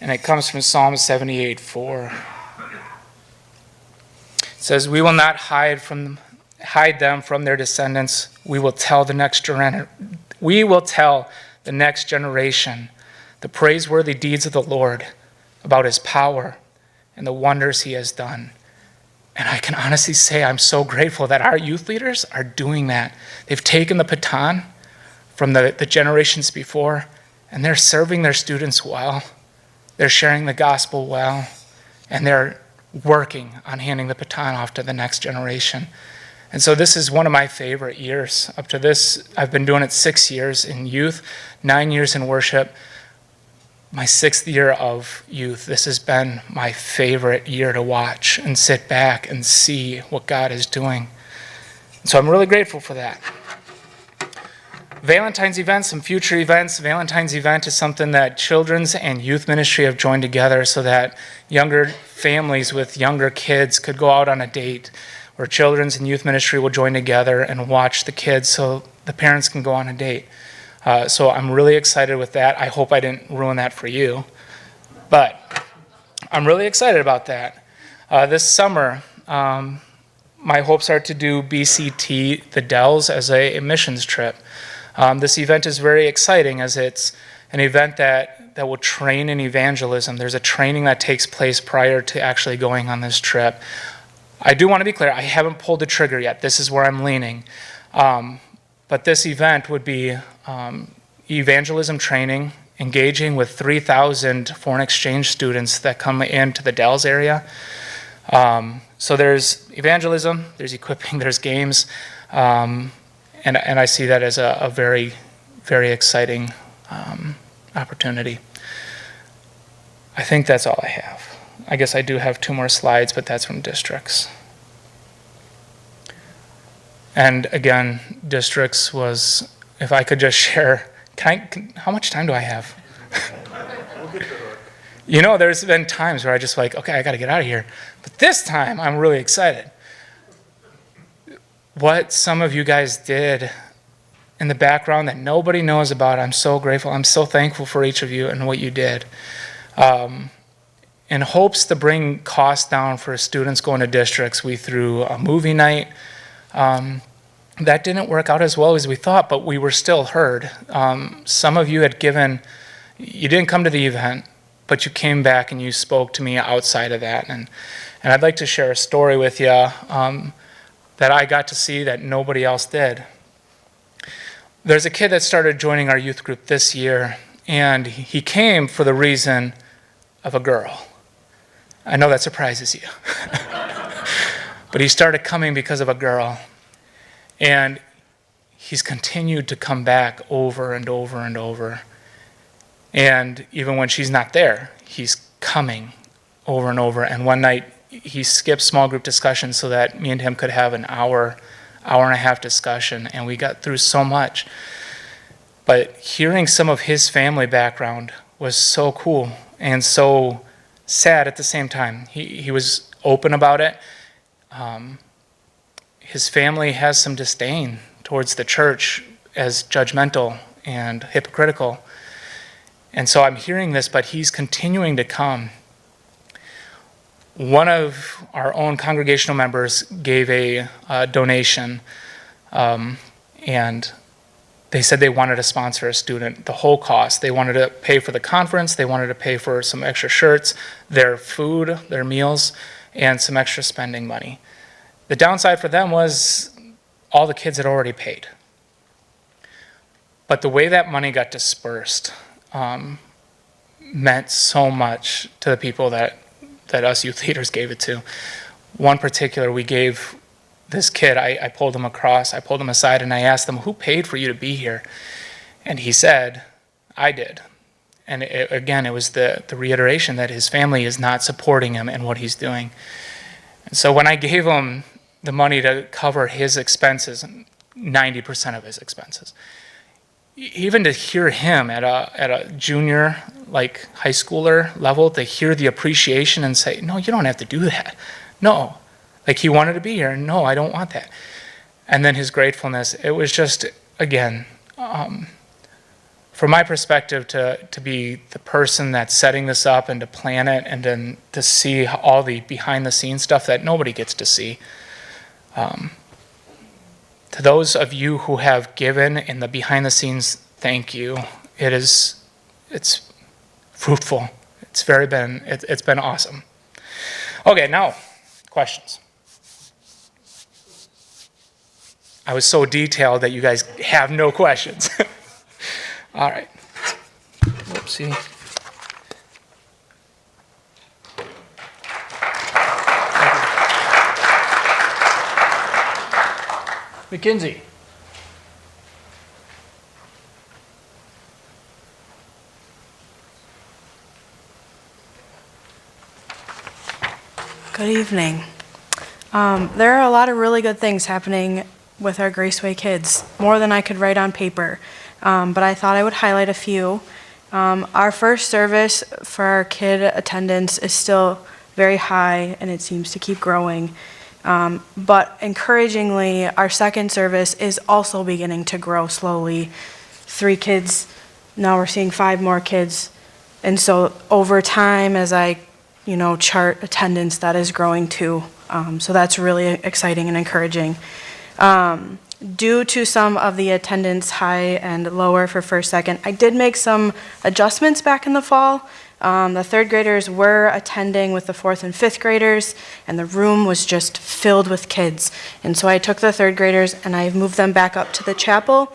And it comes from Psalm 78:4. It says, "We will not hide them from their descendants. We will tell the next generation the praiseworthy deeds of the Lord, about his power and the wonders he has done." And I can honestly say I'm so grateful that our youth leaders are doing that. They've taken the baton from the generations before, and they're serving their students well. They're sharing the gospel well, and they're working on handing the baton off to the next generation. And so this is one of my favorite years. Up to this, I've been doing it 6 years in youth, 9 years in worship, my 6th year of youth. This has been my favorite year to watch and sit back and see what God is doing. So I'm really grateful for that. Valentine's event, some future events. Valentine's event is something that children's and youth ministry have joined together so that younger families with younger kids could go out on a date, where children's and youth ministry will join together and watch the kids so the parents can go on a date. So I'm really excited with that. I hope I didn't ruin that for you, but I'm really excited about that. This summer, my hopes are to do BCT, the Dells, as a missions trip. This event is very exciting as it's an event that will train in evangelism. There's a training that takes place prior to actually going on this trip. I do want to be clear, I haven't pulled the trigger yet. This is where I'm leaning. But this event would be evangelism training, engaging with 3,000 foreign exchange students that come into the Dells area. So there's evangelism, there's equipping, there's games, and I see that as a very, very exciting opportunity. I think that's all I have. I guess I do have 2 more slides, but that's from districts. And again, districts was, if I could just share, how much time do I have? You know, there's been times where I just like, okay, I got to get out of here. But this time, I'm really excited. What some of you guys did in the background that nobody knows about. I'm so grateful. I'm so thankful for each of you and what you did. In hopes to bring costs down for students going to districts, we threw a movie night. That didn't work out as well as we thought, but we were still heard. Some of you had given, you didn't come to the event, but you came back and you spoke to me outside of that. And I'd like to share a story with you that I got to see that nobody else did. There's a kid that started joining our youth group this year, and he came for the reason of a girl. I know that surprises you. But he started coming because of a girl. And he's continued to come back over and over and over. And even when she's not there, he's coming over and over. And one night, he skipped small group discussion so that me and him could have an hour and a half discussion. And we got through so much. But hearing some of his family background was so cool and so sad at the same time. He was open about it. His family has some disdain towards the church as judgmental and hypocritical. And so I'm hearing this, but he's continuing to come. One of our own congregational members gave a donation, and they said they wanted to sponsor a student, the whole cost. They wanted to pay for the conference, they wanted to pay for some extra shirts, their food, their meals, and some extra spending money. The downside for them was all the kids had already paid. But the way that money got dispersed meant so much to the people that us youth leaders gave it to. One particular, we gave this kid, I pulled him aside, and I asked him, who paid for you to be here? And he said, I did. And again, it was the reiteration that his family is not supporting him in what he's doing. And so when I gave him the money to cover his expenses, 90% of his expenses, even to hear him at a junior, like high schooler level, to hear the appreciation and say, no, you don't have to do that. No, like he wanted to be here. No, I don't want that. And then his gratefulness, it was just, again, from my perspective, to be the person that's setting this up and to plan it and then to see all the behind the scenes stuff that nobody gets to see. To those of you who have given in the behind the scenes, thank you. It's fruitful. It's been awesome. Okay, now, questions. I was so detailed that you guys have no questions. All right. Whoopsie. McKinsey. Good evening. There are a lot of really good things happening with our Graceway kids, more than I could write on paper, but I thought I would highlight a few. Our first service for our kid attendance is still very high, and it seems to keep growing. But encouragingly, our second service is also beginning to grow slowly. 3 kids, now we're seeing 5 more kids. And so over time, as I, chart attendance, that is growing too. So that's really exciting and encouraging. Due to some of the attendance high and lower for first, second, I did make some adjustments back in the fall. The 3rd graders were attending with the 4th and 5th graders, and the room was just filled with kids. And so I took the 3rd graders and I moved them back up to the chapel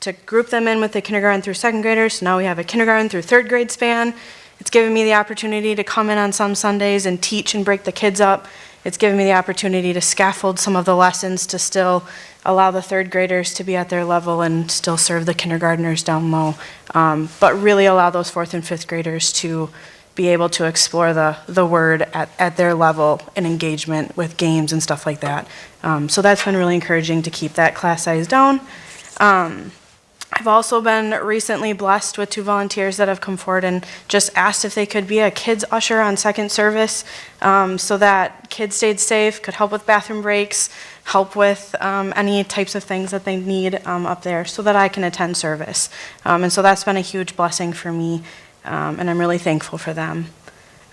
to group them in with the kindergarten through 2nd graders. So now we have a kindergarten through 3rd grade span. It's given me the opportunity to come in on some Sundays and teach and break the kids up. It's given me the opportunity to scaffold some of the lessons to still allow the 3rd graders to be at their level and still serve the kindergartners down low, but really allow those 4th and 5th graders to be able to explore the word at their level and engagement with games and stuff like that. So that's been really encouraging to keep that class size down. I've also been recently blessed with 2 volunteers that have come forward and just asked if they could be a kids usher on second service, so that kids stayed safe, could help with bathroom breaks, help with any types of things that they need up there so that I can attend service. And so that's been a huge blessing for me, and I'm really thankful for them.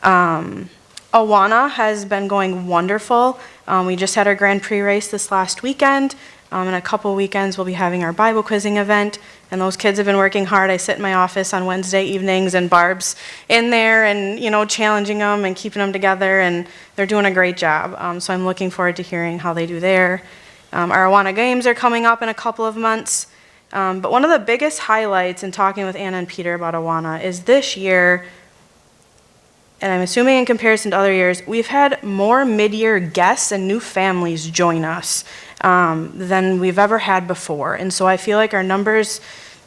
Awana has been going wonderful. We just had our Grand Prix race this last weekend. In a couple weekends, we'll be having our Bible quizzing event, and those kids have been working hard. I sit in my office on Wednesday evenings, and Barb's in there and, challenging them and keeping them together, and they're doing a great job. So I'm looking forward to hearing how they do there. Our Awana games are coming up in a couple of months. But one of the biggest highlights in talking with Anna and Peter about Awana is this year, and I'm assuming in comparison to other years, we've had more mid-year guests and new families join us than we've ever had before. And so I feel like our numbers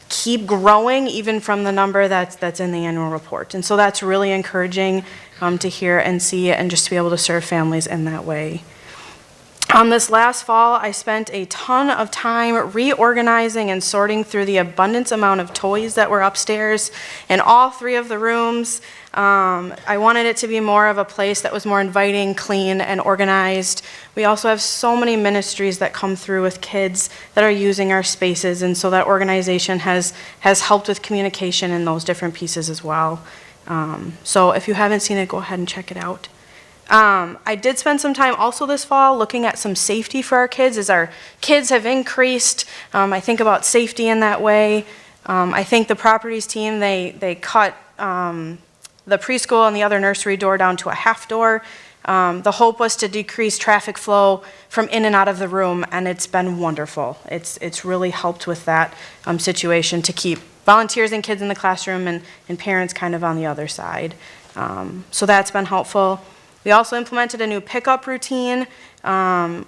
keep growing even from the number that's in the annual report. And so that's really encouraging to hear and see and just to be able to serve families in that way. This last fall, I spent a ton of time reorganizing and sorting through the abundance amount of toys that were upstairs in all 3 of the rooms. I wanted it to be more of a place that was more inviting, clean, and organized. We also have so many ministries that come through with kids that are using our spaces, and so that organization has helped with communication in those different pieces as well. So if you haven't seen it, go ahead and check it out. I did spend some time also this fall looking at some safety for our kids as our kids have increased. I think about safety in that way. I think the properties team, they cut the preschool and the other nursery door down to a half door. The hope was to decrease traffic flow from in and out of the room, and it's been wonderful. It's really helped with that situation to keep volunteers and kids in the classroom and parents kind of on the other side. So that's been helpful. We also implemented a new pickup routine,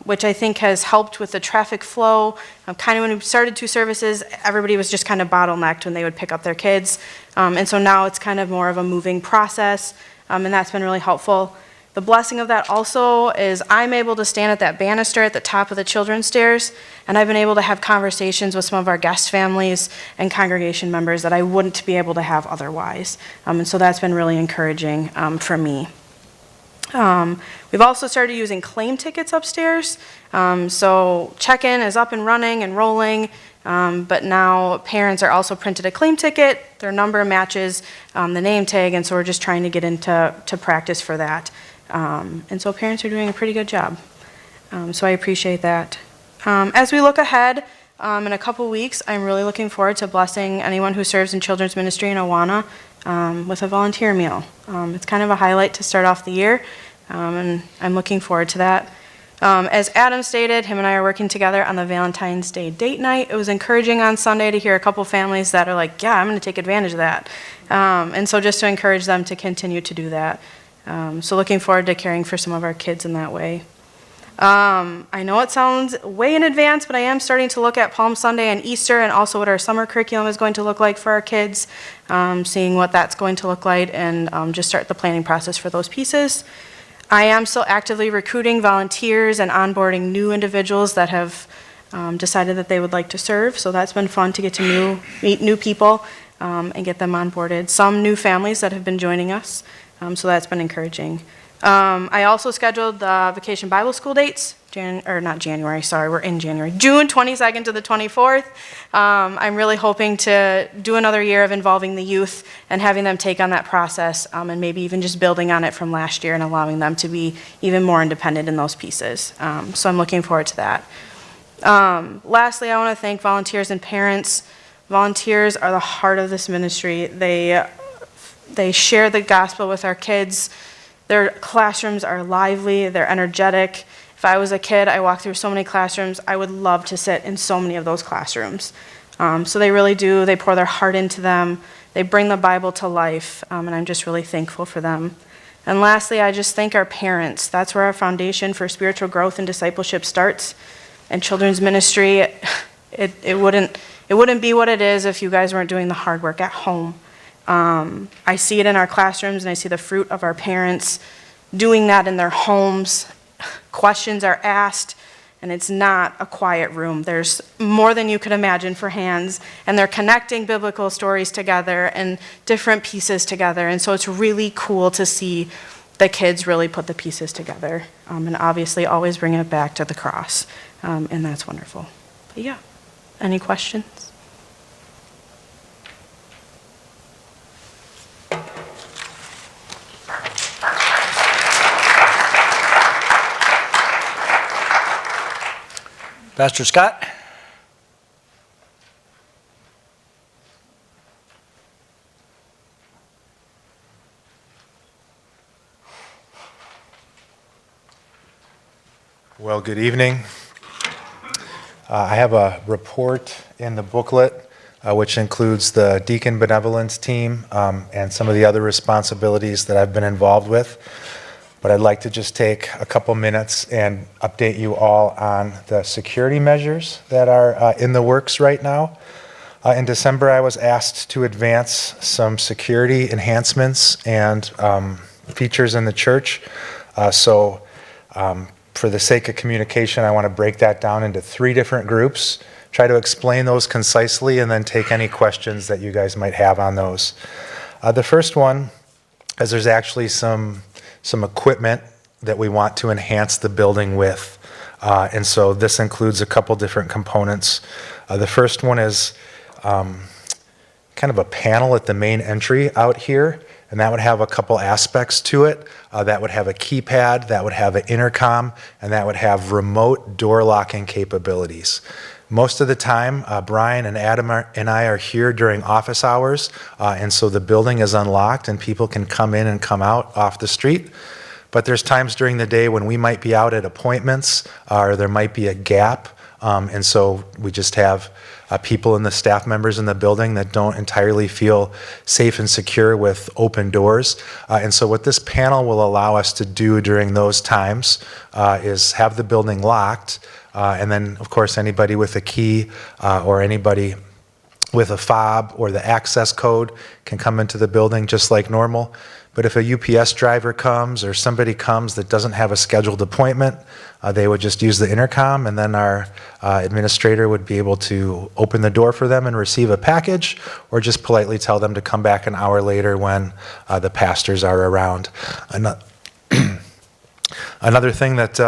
which I think has helped with the traffic flow. Kind of when we started 2 services, everybody was just kind of bottlenecked when they would pick up their kids. And so now it's kind of more of a moving process, and that's been really helpful. The blessing of that also is I'm able to stand at that banister at the top of the children's stairs, and I've been able to have conversations with some of our guest families and congregation members that I wouldn't be able to have otherwise. And so that's been really encouraging for me. We've also started using claim tickets upstairs. So check-in is up and running and rolling, but now parents are also printed a claim ticket. Their number matches the name tag, and so we're just trying to get into practice for that. And so parents are doing a pretty good job. So I appreciate that. As we look ahead, in a couple weeks, I'm really looking forward to blessing anyone who serves in children's ministry in Awana with a volunteer meal. It's kind of a highlight to start off the year, and I'm looking forward to that. As Adam stated, him and I are working together on the Valentine's Day date night. It was encouraging on Sunday to hear a couple families that are like, yeah, I'm going to take advantage of that. And so just to encourage them to continue to do that. So looking forward to caring for some of our kids in that way. I know it sounds way in advance, but I am starting to look at Palm Sunday and Easter and also what our summer curriculum is going to look like for our kids, seeing what that's going to look like, and just start the planning process for those pieces. I am still actively recruiting volunteers and onboarding new individuals that have decided that they would like to serve, so that's been fun to get to meet new people and get them onboarded. Some new families that have been joining us, so that's been encouraging. I also scheduled the Vacation Bible School dates, June 22nd to the 24th. I'm really hoping to do another year of involving the youth and having them take on that process, and maybe even just building on it from last year and allowing them to be even more independent in those pieces. So I'm looking forward to that. Lastly, I want to thank volunteers and parents. Volunteers are the heart of this ministry. They share the gospel with our kids. Their classrooms are lively, they're energetic. If I was a kid, I walked through so many classrooms, I would love to sit in so many of those classrooms. So they really do, they pour their heart into them, they bring the Bible to life, and I'm just really thankful for them. And lastly, I just thank our parents. That's where our foundation for spiritual growth and discipleship starts. And children's ministry, it wouldn't be what it is if you guys weren't doing the hard work at home. I see it in our classrooms, and I see the fruit of our parents doing that in their homes. Questions are asked, and it's not a quiet room. There's more than you could imagine for hands, and they're connecting biblical stories together and different pieces together, and so it's really cool to see the kids really put the pieces together, and obviously always bring it back to the cross, and that's wonderful. But yeah, any questions? Pastor Scott? Well, good evening. I have a report in the booklet which includes the deacon benevolence team and some of the other responsibilities that I've been involved with. But I'd like to just take a couple minutes and update you all on the security measures that are in the works right now. In December, I was asked to advance some security enhancements and features in the church. For the sake of communication, I want to break that down into 3 different groups, try to explain those concisely, and then take any questions that you guys might have on those. The first one is there's actually some equipment that we want to enhance the building with. And so this includes a couple different components. The first one is kind of a panel at the main entry out here, and that would have a couple aspects to it. That would have a keypad, that would have an intercom, and that would have remote door locking capabilities. Most of the time, Brian and Adam and I are here during office hours, and so the building is unlocked and people can come in and come out off the street. But there's times during the day when we might be out at appointments, or there might be a gap, and so we just have people and the staff members in the building that don't entirely feel safe and secure with open doors. And so what this panel will allow us to do during those times is have the building locked, and then, of course, anybody with a key or anybody with a fob or the access code can come into the building just like normal. But if a UPS driver comes or somebody comes that doesn't have a scheduled appointment, they would just use the intercom, and then our administrator would be able to open the door for them and receive a package, or just politely tell them to come back an hour later when the pastors are around. Another thing that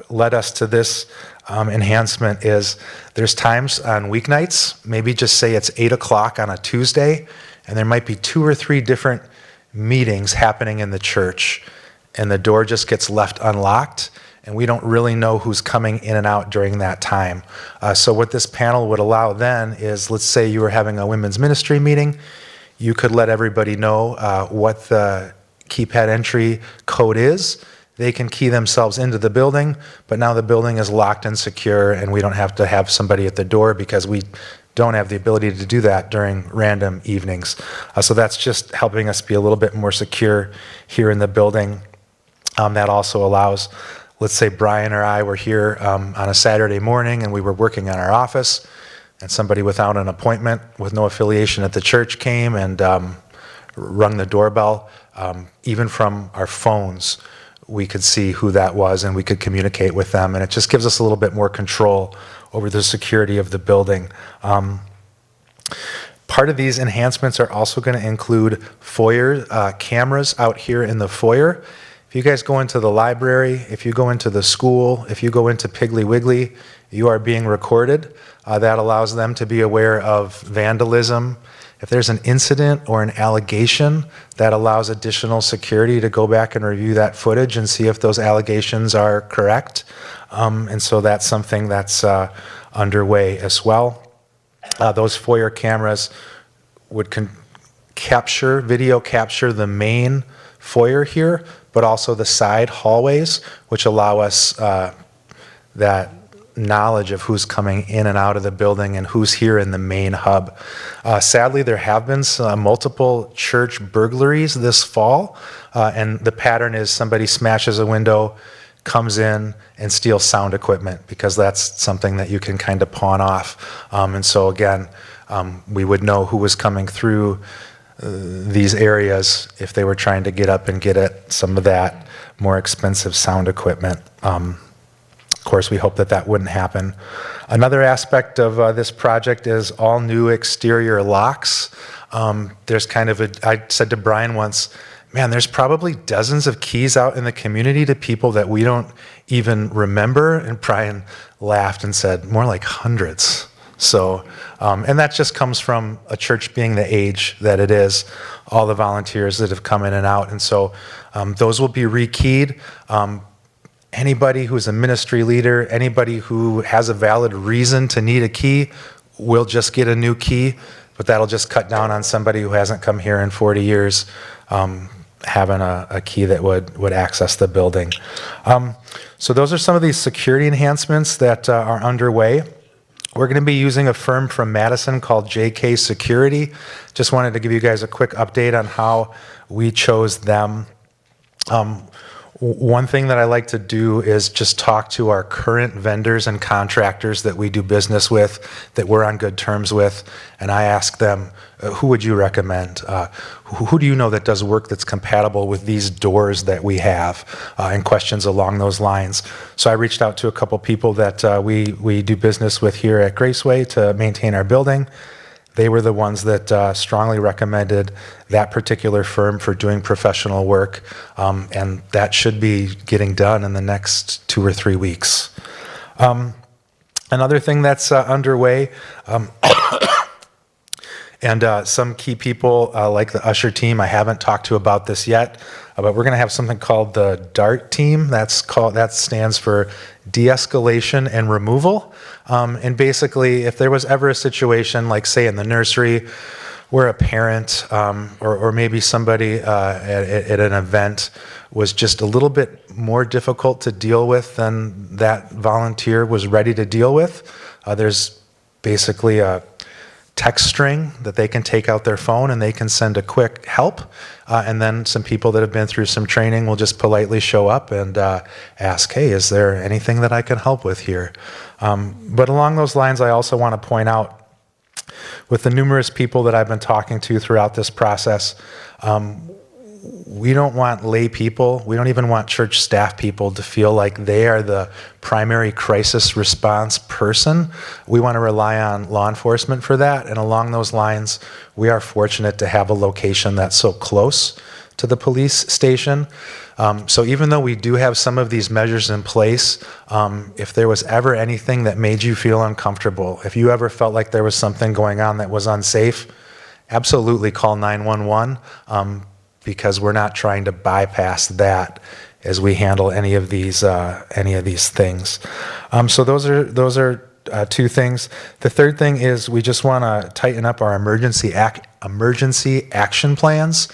led us to this enhancement is there's times on weeknights, maybe just say it's 8 o'clock on a Tuesday, and there might be 2 or 3 different meetings happening in the church, and the door just gets left unlocked, and we don't really know who's coming in and out during that time. So what this panel would allow then is, let's say you were having a women's ministry meeting, you could let everybody know what the keypad entry code is. They can key themselves into the building, but now the building is locked and secure, and we don't have to have somebody at the door because we don't have the ability to do that during random evenings. So that's just helping us be a little bit more secure here in the building. That also allows, let's say Brian or I were here on a Saturday morning and we were working on our office, and somebody without an appointment with no affiliation at the church came and rung the doorbell. Even from our phones, we could see who that was and we could communicate with them, and it just gives us a little bit more control over the security of the building. Part of these enhancements are also going to include foyer cameras out here in the foyer. If you guys go into the library, if you go into the school, if you go into Piggly Wiggly, you are being recorded. That allows them to be aware of vandalism. If there's an incident or an allegation, that allows additional security to go back and review that footage and see if those allegations are correct. And so that's something that's underway as well. Those foyer cameras would video capture the main foyer here, but also the side hallways, which allow us that knowledge of who's coming in and out of the building and who's here in the main hub. Sadly, there have been multiple church burglaries this fall, and the pattern is somebody smashes a window, comes in and steals sound equipment, because that's something that you can kind of pawn off. And so again, we would know who was coming through these areas if they were trying to get up and get at some of that more expensive sound equipment. course, we hope that that wouldn't happen. Another aspect of this project is all new exterior locks. There's kind of I said to Brian once, man, there's probably dozens of keys out in the community to people that we don't even remember. And Brian laughed and said, more like hundreds. So, and that just comes from a church being the age that it is, all the volunteers that have come in and out. And so those will be rekeyed. Anybody who's a ministry leader, anybody who has a valid reason to need a key will just get a new key, but that'll just cut down on somebody who hasn't come here in 40 years having a key that would access the building. So those are some of these security enhancements that are underway. We're going to be using a firm from Madison called JK Security. Just wanted to give you guys a quick update on how we chose them. One thing that I like to do is just talk to our current vendors and contractors that we do business with, that we're on good terms with, and I ask them, who would you recommend? Who do you know that does work that's compatible with these doors that we have? And questions along those lines. So I reached out to a couple people that we do business with here at Graceway to maintain our building. They were the ones that strongly recommended that particular firm for doing professional work, and that should be getting done in the next 2 or 3 weeks. Another thing that's underway, and some key people like the usher team I haven't talked to about this yet, but we're going to have something called the DART team. That stands for de-escalation and removal. And basically, if there was ever a situation, like say in the nursery, where a parent or maybe somebody at an event was just a little bit more difficult to deal with than that volunteer was ready to deal with, there's basically a text string that they can take out their phone and they can send a quick help. And then some people that have been through some training will just politely show up and ask, hey, is there anything that I can help with here? But along those lines, I also want to point out, with the numerous people that I've been talking to throughout this process, we don't want lay people, we don't even want church staff people to feel like they are the primary crisis response person. We want to rely on law enforcement for that, and along those lines, we are fortunate to have a location that's so close to the police station. So even though we do have some of these measures in place, if there was ever anything that made you feel uncomfortable, if you ever felt like there was something going on that was unsafe, absolutely call 911. Because we're not trying to bypass that as we handle any of these things. So those are 2 things. The third thing is we just want to tighten up our emergency action plans.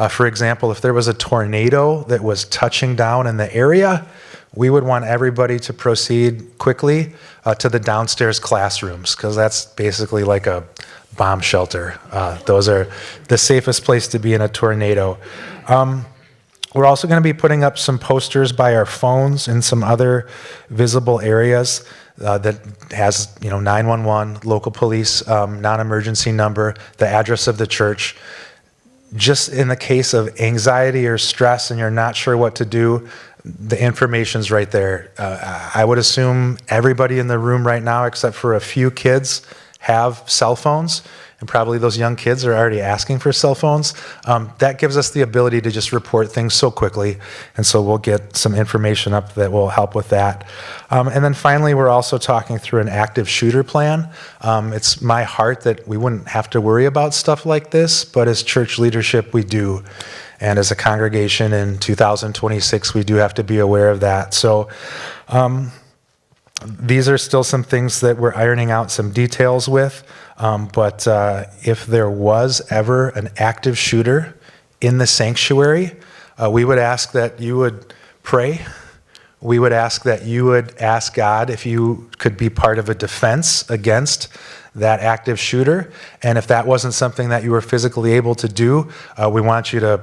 For example, if there was a tornado that was touching down in the area, we would want everybody to proceed quickly to the downstairs classrooms, because that's basically like a bomb shelter. Those are the safest place to be in a tornado. We're also going to be putting up some posters by our phones in some other visible areas that has, 911, local police, non-emergency number, the address of the church. Just in the case of anxiety or stress and you're not sure what to do, the information's right there. I would assume everybody in the room right now, except for a few kids, have cell phones, and probably those young kids are already asking for cell phones. That gives us the ability to just report things so quickly, and so we'll get some information up that will help with that. And then finally, we're also talking through an active shooter plan. It's my heart that we wouldn't have to worry about stuff like this, but as church leadership, we do. And as a congregation in 2026, we do have to be aware of that. So these are still some things that we're ironing out some details with, but if there was ever an active shooter in the sanctuary, we would ask that you would pray. We would ask that you would ask God if you could be part of a defense against that active shooter. And if that wasn't something that you were physically able to do, we want you to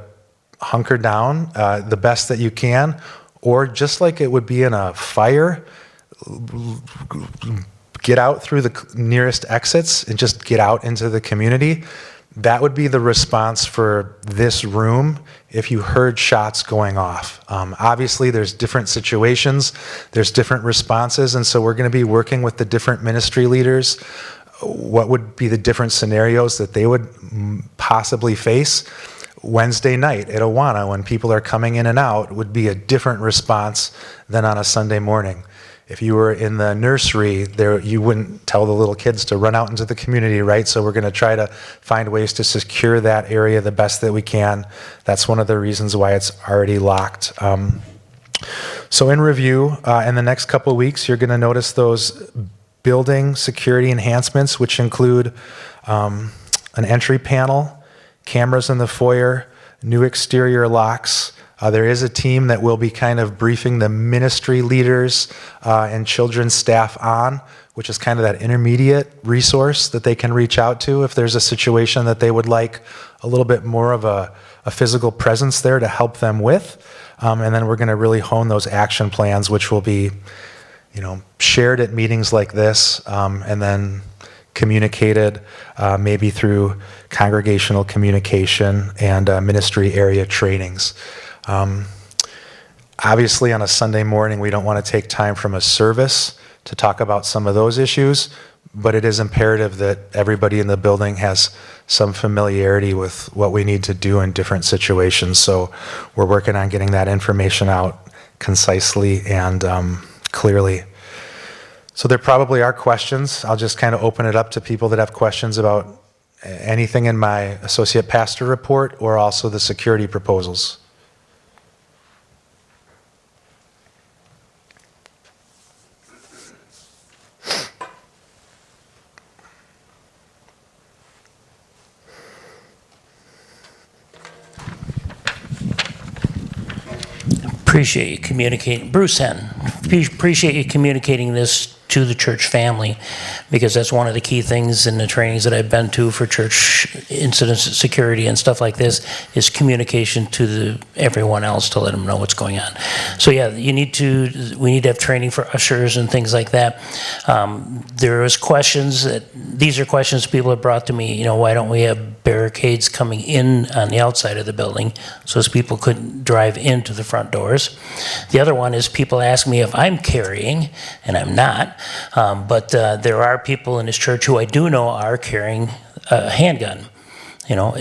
hunker down the best that you can, or just like it would be in a fire, get out through the nearest exits and just get out into the community. That would be the response for this room if you heard shots going off. Obviously, there's different situations, there's different responses, and so we're going to be working with the different ministry leaders. What would be the different scenarios that they would possibly face? Wednesday night at Awana, when people are coming in and out, would be a different response than on a Sunday morning. If you were in the nursery, there you wouldn't tell the little kids to run out into the community, right? So we're going to try to find ways to secure that area the best that we can. That's one of the reasons why it's already locked. So in review, in the next couple of weeks, you're going to notice those building security enhancements, which include an entry panel, cameras in the foyer, new exterior locks. There is a team that will be kind of briefing the ministry leaders and children's staff on, which is kind of that intermediate resource that they can reach out to if there's a situation that they would like a little bit more of a physical presence there to help them with. And then we're going to really hone those action plans, which will be, shared at meetings like this, and then communicated maybe through congregational communication and ministry area trainings. Obviously, on a Sunday morning, we don't want to take time from a service to talk about some of those issues, but it is imperative that everybody in the building has some familiarity with what we need to do in different situations. So we're working on getting that information out concisely and clearly. So there probably are questions. I'll just kind of open it up to people that have questions about anything in my associate pastor report or also the security proposals. Appreciate you communicating, Bruce Henn, appreciate you communicating this to the church family, because that's one of the key things in the trainings that I've been to for church incident security and stuff like this, is communication to everyone else to let them know what's going on. So yeah, we need to have training for ushers and things like that. There was questions these are questions people have brought to me, why don't we have barricades coming in on the outside of the building so as people couldn't drive into the front doors. The other one is people ask me if I'm carrying, and I'm not. But there are people in this church who I do know are carrying a handgun.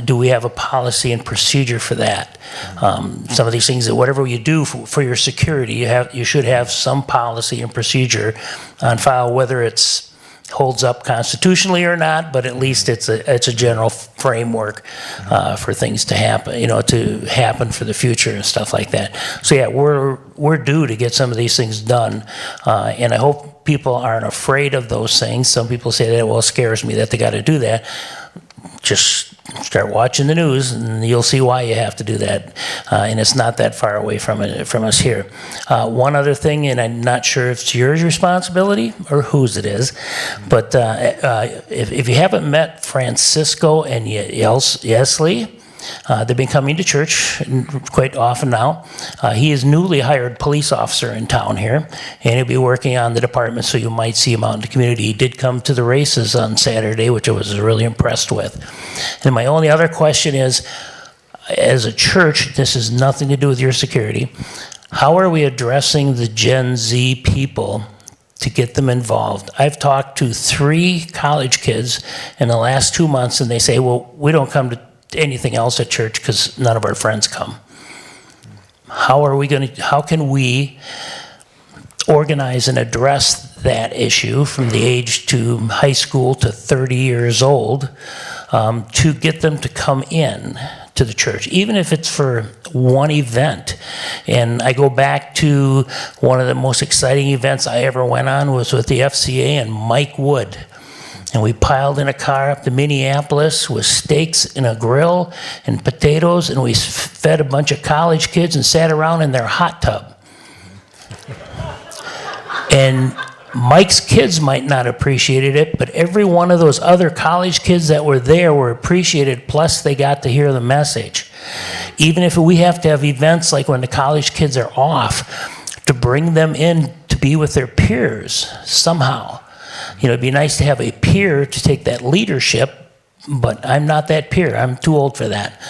Do we have a policy and procedure for that? Some of these things, that whatever you do for your security, you should have some policy and procedure on file, whether it's holds up constitutionally or not, but at least it's a general framework for things to happen, to happen for the future and stuff like that. So yeah, we're due to get some of these things done, and I hope people aren't afraid of those things. Some people say that, well, it scares me that they got to do that. Just start watching the news and you'll see why you have to do that. And it's not that far away from us here. One other thing, and I'm not sure if it's your responsibility or whose it is, but if you haven't met Francisco and Yesley, they've been coming to church quite often now. He is newly hired police officer in town here, and he'll be working on the department, so you might see him out in the community. He did come to the races on Saturday, which I was really impressed with. And my only other question is, as a church, this has nothing to do with your security, how are we addressing the Gen Z people to get them involved? I've talked to 3 college kids in the last 2 months, and they say, well, we don't come to anything else at church because none of our friends come. How can we organize and address that issue from the age to high school to 30 years old, to get them to come in to the church, even if it's for one event? And I go back to one of the most exciting events I ever went on was with the FCA and Mike Wood. And we piled in a car up to Minneapolis with steaks and a grill and potatoes, and we fed a bunch of college kids and sat around in their hot tub. And Mike's kids might not have appreciated it, but every one of those other college kids that were there were appreciated, plus they got to hear the message. Even if we have to have events like when the college kids are off, to bring them in to be with their peers somehow. It'd be nice to have a peer to take that leadership but I'm not that peer. I'm too old for that,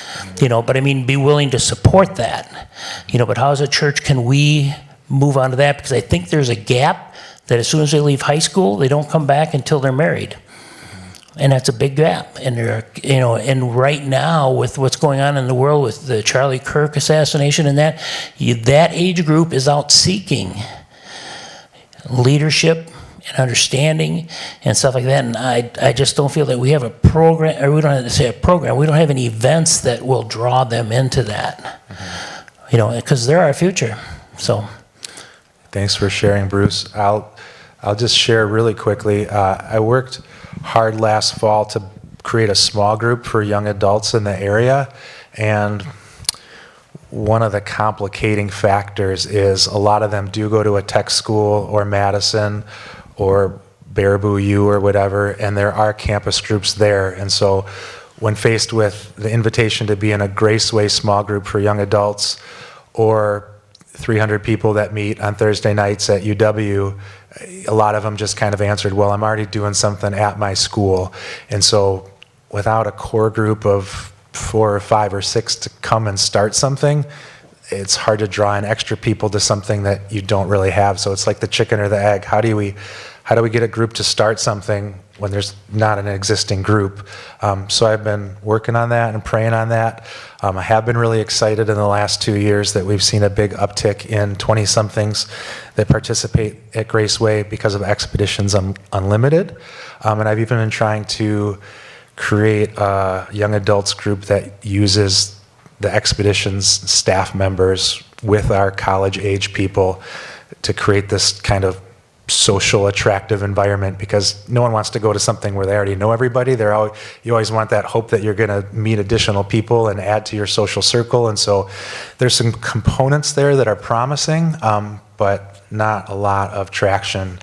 but I mean, be willing to support that, but how as a church can we move on to that? Because I think there's a gap that as soon as they leave high school, they don't come back until they're married. And that's a big gap. And and right now with what's going on in the world with the Charlie Kirk assassination and that age group is out seeking leadership and understanding and stuff like that. And I just don't feel that we have a program, or we don't have to say a program, we don't have any events that will draw them into that, because they're our future, so. Thanks for sharing, Bruce. I'll just share really quickly. I worked hard last fall to create a small group for young adults in the area, and one of the complicating factors is a lot of them do go to a tech school or Madison or Baraboo U or whatever, and there are campus groups there. And so when faced with the invitation to be in a Graceway small group for young adults or 300 people that meet on Thursday nights at UW, a lot of them just kind of answered, well, I'm already doing something at my school. And so without a core group of 4 or 5 or 6 to come and start something, it's hard to draw in extra people to something that you don't really have. So it's like the chicken or the egg. How do we get a group to start something when there's not an existing group? So I've been working on that and praying on that. I have been really excited in the last 2 years that we've seen a big uptick in 20-somethings that participate at Graceway because of Expeditions Unlimited. And I've even been trying to create a young adults group that uses the Expeditions staff members with our college-age people to create this kind of social, attractive environment, because no one wants to go to something where they already know everybody. You always want that hope that you're going to meet additional people and add to your social circle. And so there's some components there that are promising, but not a lot of traction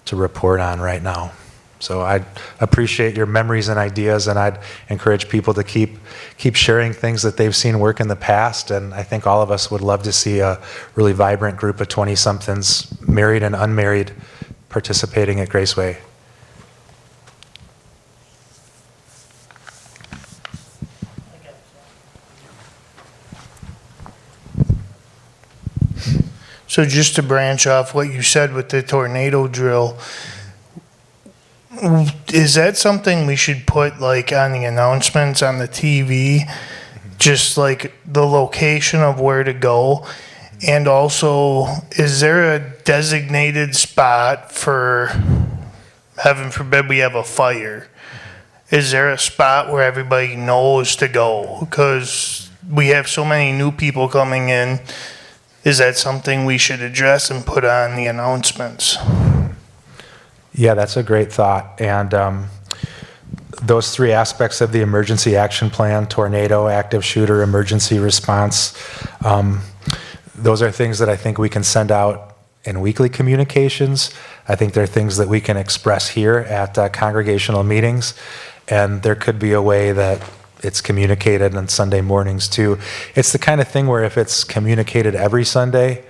to report on right now. So I'd appreciate your memories and ideas, and I'd encourage people to keep sharing things that they've seen work in the past. And I think all of us would love to see a really vibrant group of 20-somethings, married and unmarried, participating at Graceway. So just to branch off what you said with the tornado drill, is that something we should put like on the announcements on the TV? Just like the location of where to go? And also, is there a designated spot for, heaven forbid we have a fire? Is there a spot where everybody knows to go? Because we have so many new people coming in. Is that something we should address and put on the announcements? Yeah, that's a great thought. And those 3 aspects of the emergency action plan, tornado, active shooter, emergency response, those are things that I think we can send out in weekly communications. I think they're things that we can express here at congregational meetings. And there could be a way that it's communicated on Sunday mornings too. It's the kind of thing where if it's communicated every Sunday,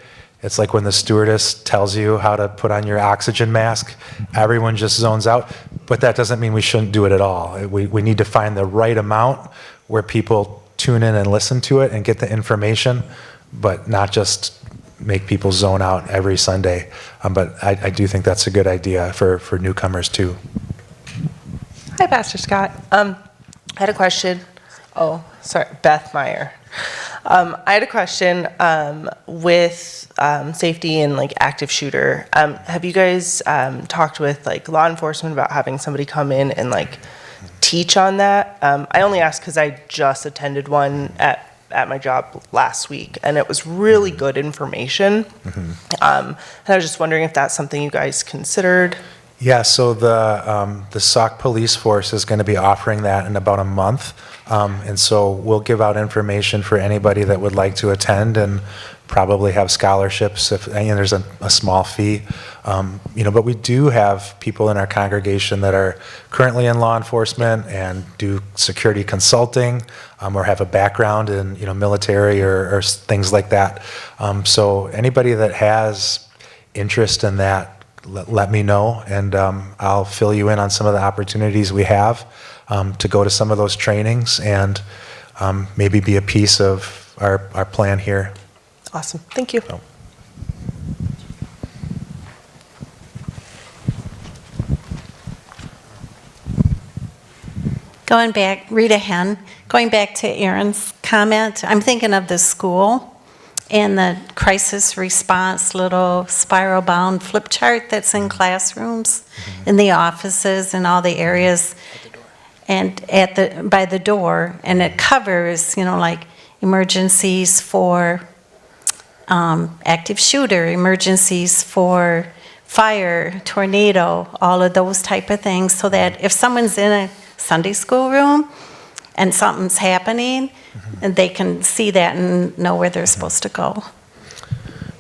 it's like when the stewardess tells you how to put on your oxygen mask, everyone just zones out. But that doesn't mean we shouldn't do it at all. We need to find the right amount where people tune in and listen to it and get the information, but not just make people zone out every Sunday. But I do think that's a good idea for newcomers too. Hi, Pastor Scott. I had a question. Oh, sorry, Beth Meyer. I had a question with safety and like active shooter. Have you guys talked with like law enforcement about having somebody come in and like teach on that? I only asked because I just attended one at my job last week, and it was really good information. Mm-hmm. And I was just wondering if that's something you guys considered. Yeah, so the Sauk Police Force is going to be offering that in about a month. And so we'll give out information for anybody that would like to attend, and probably have scholarships if there's a small fee. But we do have people in our congregation that are currently in law enforcement and do security consulting, or have a background in military or things like that. So anybody that has interest in that, let me know, and I'll fill you in on some of the opportunities we have to go to some of those trainings and maybe be a piece of our plan here. Awesome. Thank you. So. Going back, Rita Hen, going back to Aaron's comment, I'm thinking of the school and the crisis response little spiral bound flip chart that's in classrooms, in the offices and all the areas, and by the door, and it covers, like emergencies for active shooter, emergencies for fire, tornado, all of those type of things, so that if someone's in a Sunday school room and something's happening, and they can see that and know where they're supposed to go.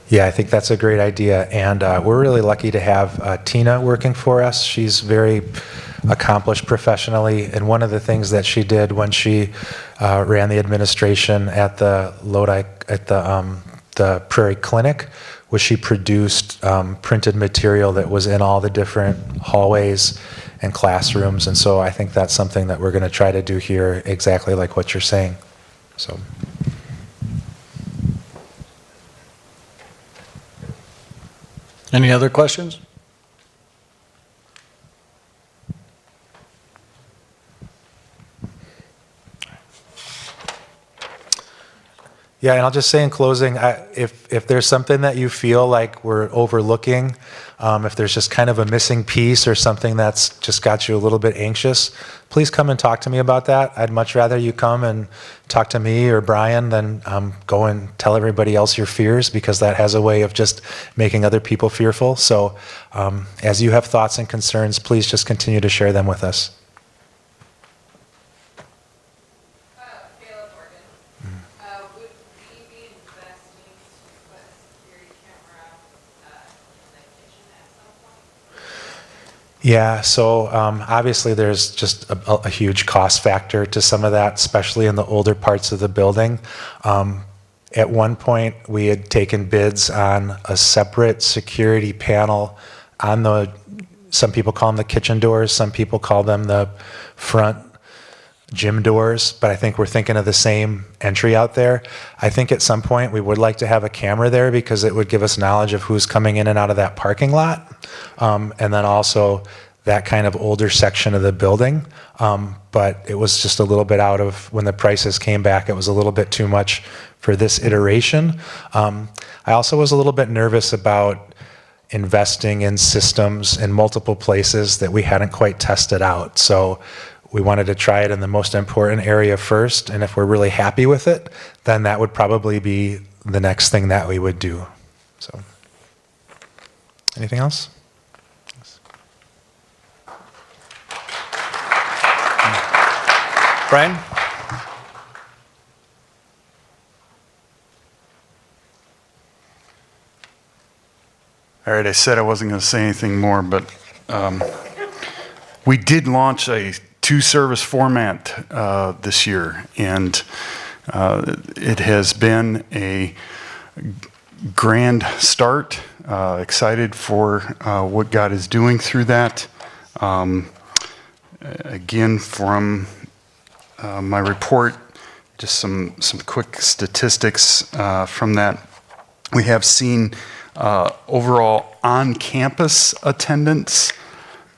Yeah, I think that's a great idea, and we're really lucky to have Tina working for us. She's very accomplished professionally, and one of the things that she did when she ran the administration at the Lodi, at the Prairie Clinic, was she produced printed material that was in all the different hallways and classrooms, and so I think that's something that we're going to try to do here, exactly like what you're saying. So. Any other questions? Yeah, and I'll just say in closing, if there's something that you feel like we're overlooking, if there's just kind of a missing piece or something that's just got you a little bit anxious, please come and talk to me about that. I'd much rather you come and talk to me or Brian than go and tell everybody else your fears, because that has a way of just making other people fearful. So as you have thoughts and concerns, please just continue to share them with us. Yeah, so obviously there's just a huge cost factor to some of that, especially in the older parts of the building. At one point, we had taken bids on a separate security panel on some people call them the kitchen doors, some people call them the front gym doors, but I think we're thinking of the same entry out there. I think at some point we would like to have a camera there because it would give us knowledge of who's coming in and out of that parking lot. And then also that kind of older section of the building. But it was just a little bit out of, when the prices came back, it was a little bit too much for this iteration. I also was a little bit nervous about investing in systems in multiple places that we hadn't quite tested out. So we wanted to try it in the most important area first, and if we're really happy with it, then that would probably be the next thing that we would do. So, anything else? Brian? All right, I said I wasn't going to say anything more, but we did launch a two-service format this year, and it has been a grand start. Excited for what God is doing through that. Again, from my report, just some quick statistics from that. We have seen overall on-campus attendance.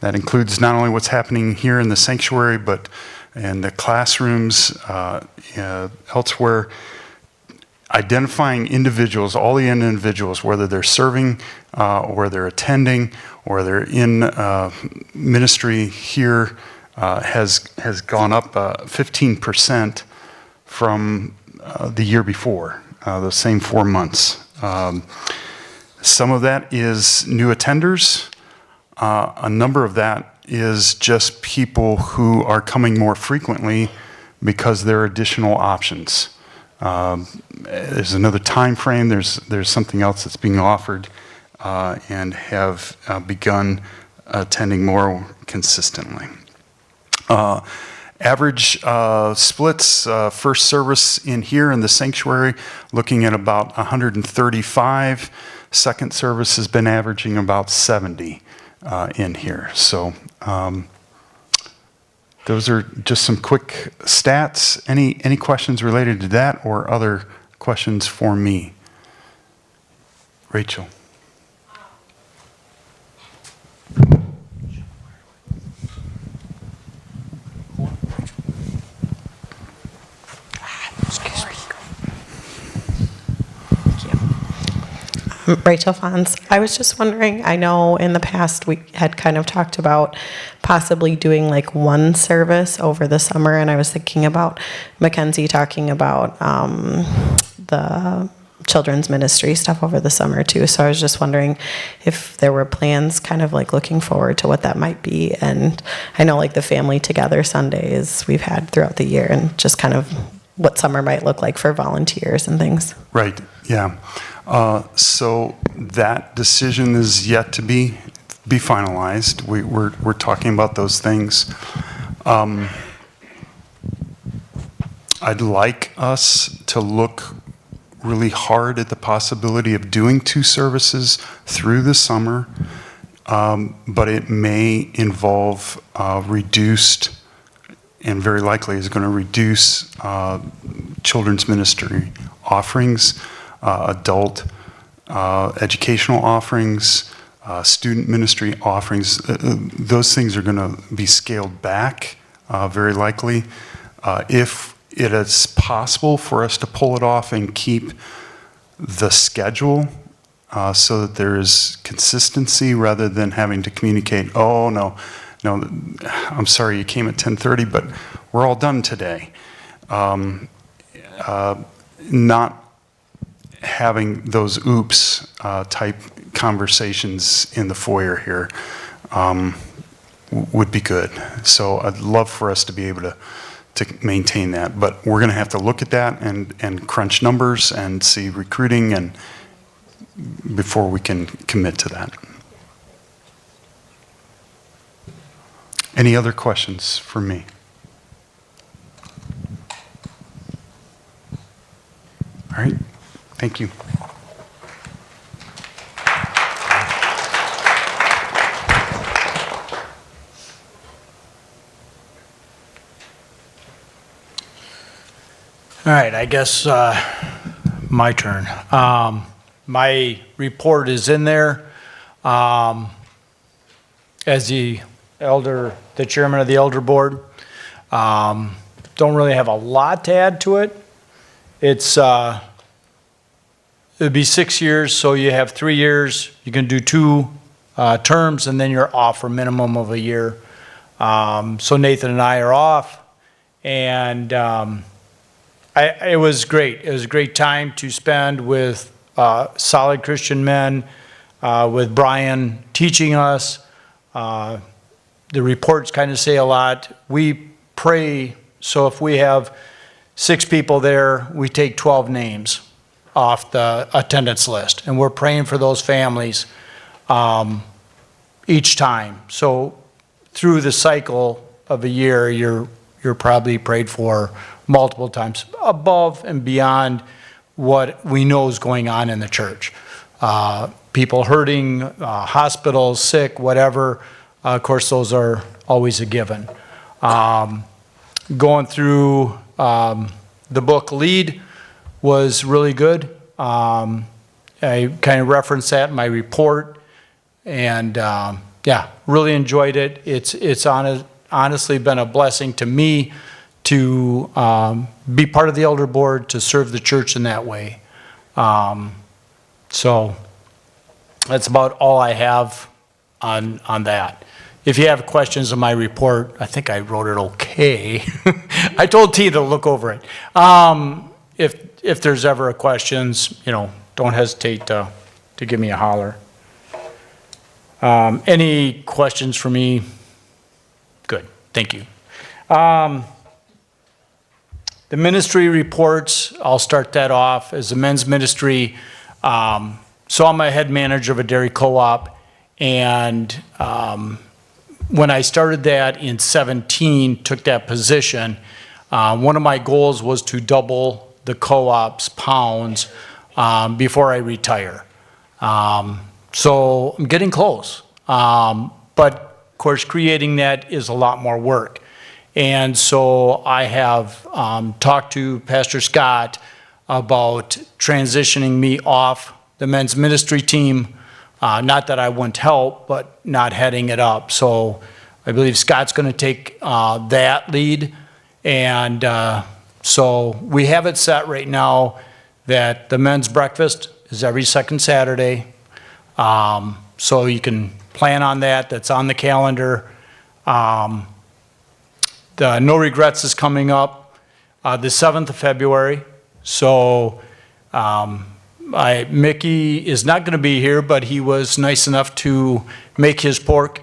That includes not only what's happening here in the sanctuary, but in the classrooms, elsewhere. Identifying individuals, all the individuals, whether they're serving or they're attending or they're in ministry here, has gone up 15% from the year before, the same 4 months. Some of that is new attenders. A number of that is just people who are coming more frequently because there are additional options. There's another time frame, there's something else that's being offered, and have begun attending more consistently. Average splits, first service in here in the sanctuary, looking at about 135. Second service has been averaging about 70 in here. So those are just some quick stats. Any questions related to that or other questions for me? Rachel. Rachel Fons. I was just wondering, I know in the past we had kind of talked about possibly doing like one service over the summer, and I was thinking about Mackenzie talking about the children's ministry stuff over the summer too. So I was just wondering if there were plans kind of like looking forward to what that might be. And I know like the family together Sundays we've had throughout the year, and just kind of what summer might look like for volunteers and things. Right, yeah. So that decision is yet to be finalized. We're talking about those things. I'd like us to look really hard at the possibility of doing 2 services through the summer, but it may involve reduced, and very likely is going to reduce children's ministry offerings, adult educational offerings, student ministry offerings. Those things are going to be scaled back very likely. If it is possible for us to pull it off and keep the schedule so that there is consistency rather than having to communicate, oh, no, I'm sorry you came at 10:30, but we're all done today. Not having those oops type conversations in the foyer here would be good. So I'd love for us to be able to maintain that, but we're going to have to look at that and crunch numbers and see recruiting and before we can commit to that. Any other questions for me? All right, thank you. All right, I guess my turn. My report is in there. As the chairman of the elder board, don't really have a lot to add to it. It'd be 6 years, so you have 3 years. You can do 2 terms, and then you're off for a minimum of a year. So Nathan and I are off, and it was great. It was a great time to spend with solid Christian men, with Brian teaching us. The reports kind of say a lot. We pray, so if we have 6 people there, we take 12 names off the attendance list, and we're praying for those families each time. So through the cycle of a year, you're probably prayed for multiple times, above and beyond what we know is going on in the church. People hurting, hospitals, sick, whatever. Of course, those are always a given. Going through the book Lead was really good. I kind of referenced that in my report, and yeah, really enjoyed it. It's honestly been a blessing to me to be part of the elder board, to serve the church in that way. So that's about all I have on that. If you have questions on my report, I think I wrote it okay. I told T to look over it. If there's ever a questions, don't hesitate to give me a holler. Any questions for me? Good, thank you. The ministry reports, I'll start that off. As a men's ministry, so I'm a head manager of a dairy co-op, and when I started that in 17, took that position, one of my goals was to double the co-op's pounds before I retire. So I'm getting close. But of course, creating that is a lot more work. And so I have talked to Pastor Scott about transitioning me off the men's ministry team. Not that I wouldn't help, but not heading it up. So I believe Scott's going to take that lead. And so we have it set right now that the men's breakfast is every second Saturday. So you can plan on that. That's on the calendar. The No Regrets is coming up the 7th of February. So Mickey is not going to be here, but he was nice enough to make his pork.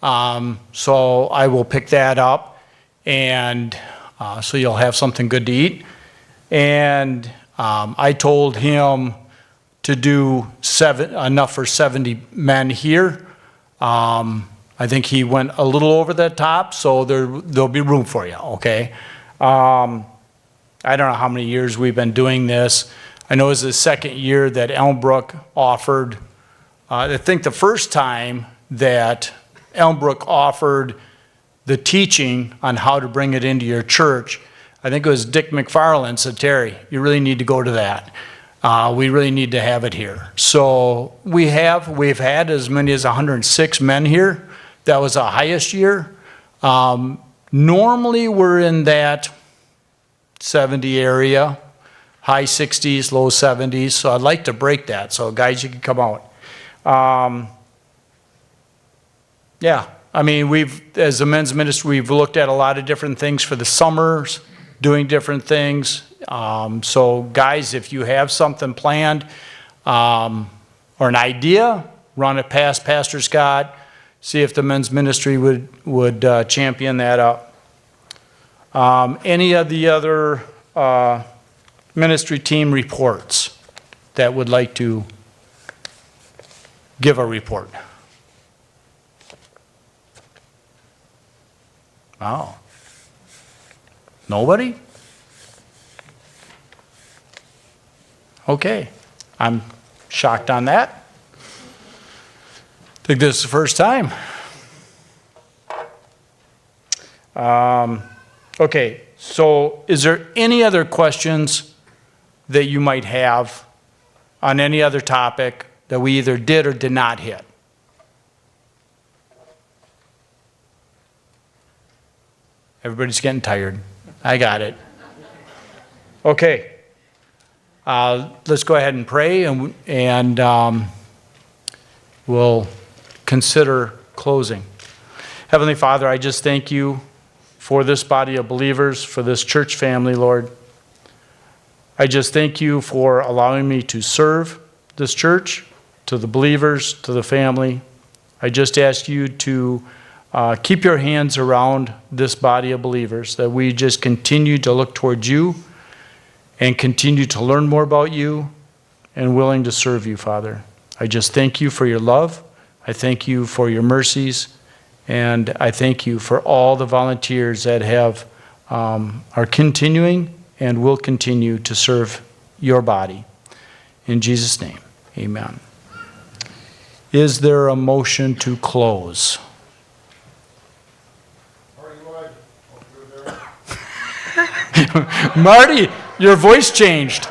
So I will pick that up, and so you'll have something good to eat. And I told him to do enough for 70 men here. I think he went a little over the top, so there'll be room for you, okay? I don't know how many years we've been doing this. I know it's the second year that Elmbrook offered, I think the first time that Elmbrook offered the teaching on how to bring it into your church, I think it was Dick McFarland said, Terry, you really need to go to that. We really need to have it here. So we've had as many as 106 men here. That was the highest year. Normally we're in that 70 area, high 60s, low 70s. So I'd like to break that. So guys, you can come out. Yeah, I mean, as a men's ministry, we've looked at a lot of different things for the summers, doing different things. So guys, if you have something planned or an idea, run it past Pastor Scott, see if the men's ministry would champion that up. Any of the other ministry team reports that would like to give a report? Wow. Nobody? Okay, I'm shocked on that. I think this is the first time. Okay, so is there any other questions that you might have on any other topic that we either did or did not hit? Everybody's getting tired. I got it. Okay. Let's go ahead and pray, and we'll consider closing. Heavenly Father, I just thank you for this body of believers, for this church family, Lord. I just thank you for allowing me to serve this church, to the believers, to the family. I just ask you to keep your hands around this body of believers, that we just continue to look towards you and continue to learn more about you and willing to serve you, Father. I just thank you for your love. I thank you for your mercies. And I thank you for all the volunteers that are continuing and will continue to serve your body. In Jesus' name, amen. Is there a motion to close? Marty, your voice changed.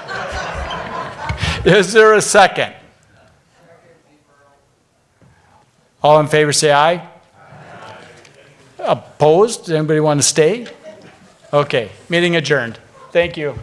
Is there a second? All in favor say aye. Opposed? Does anybody want to stay? Okay, meeting adjourned. Thank you.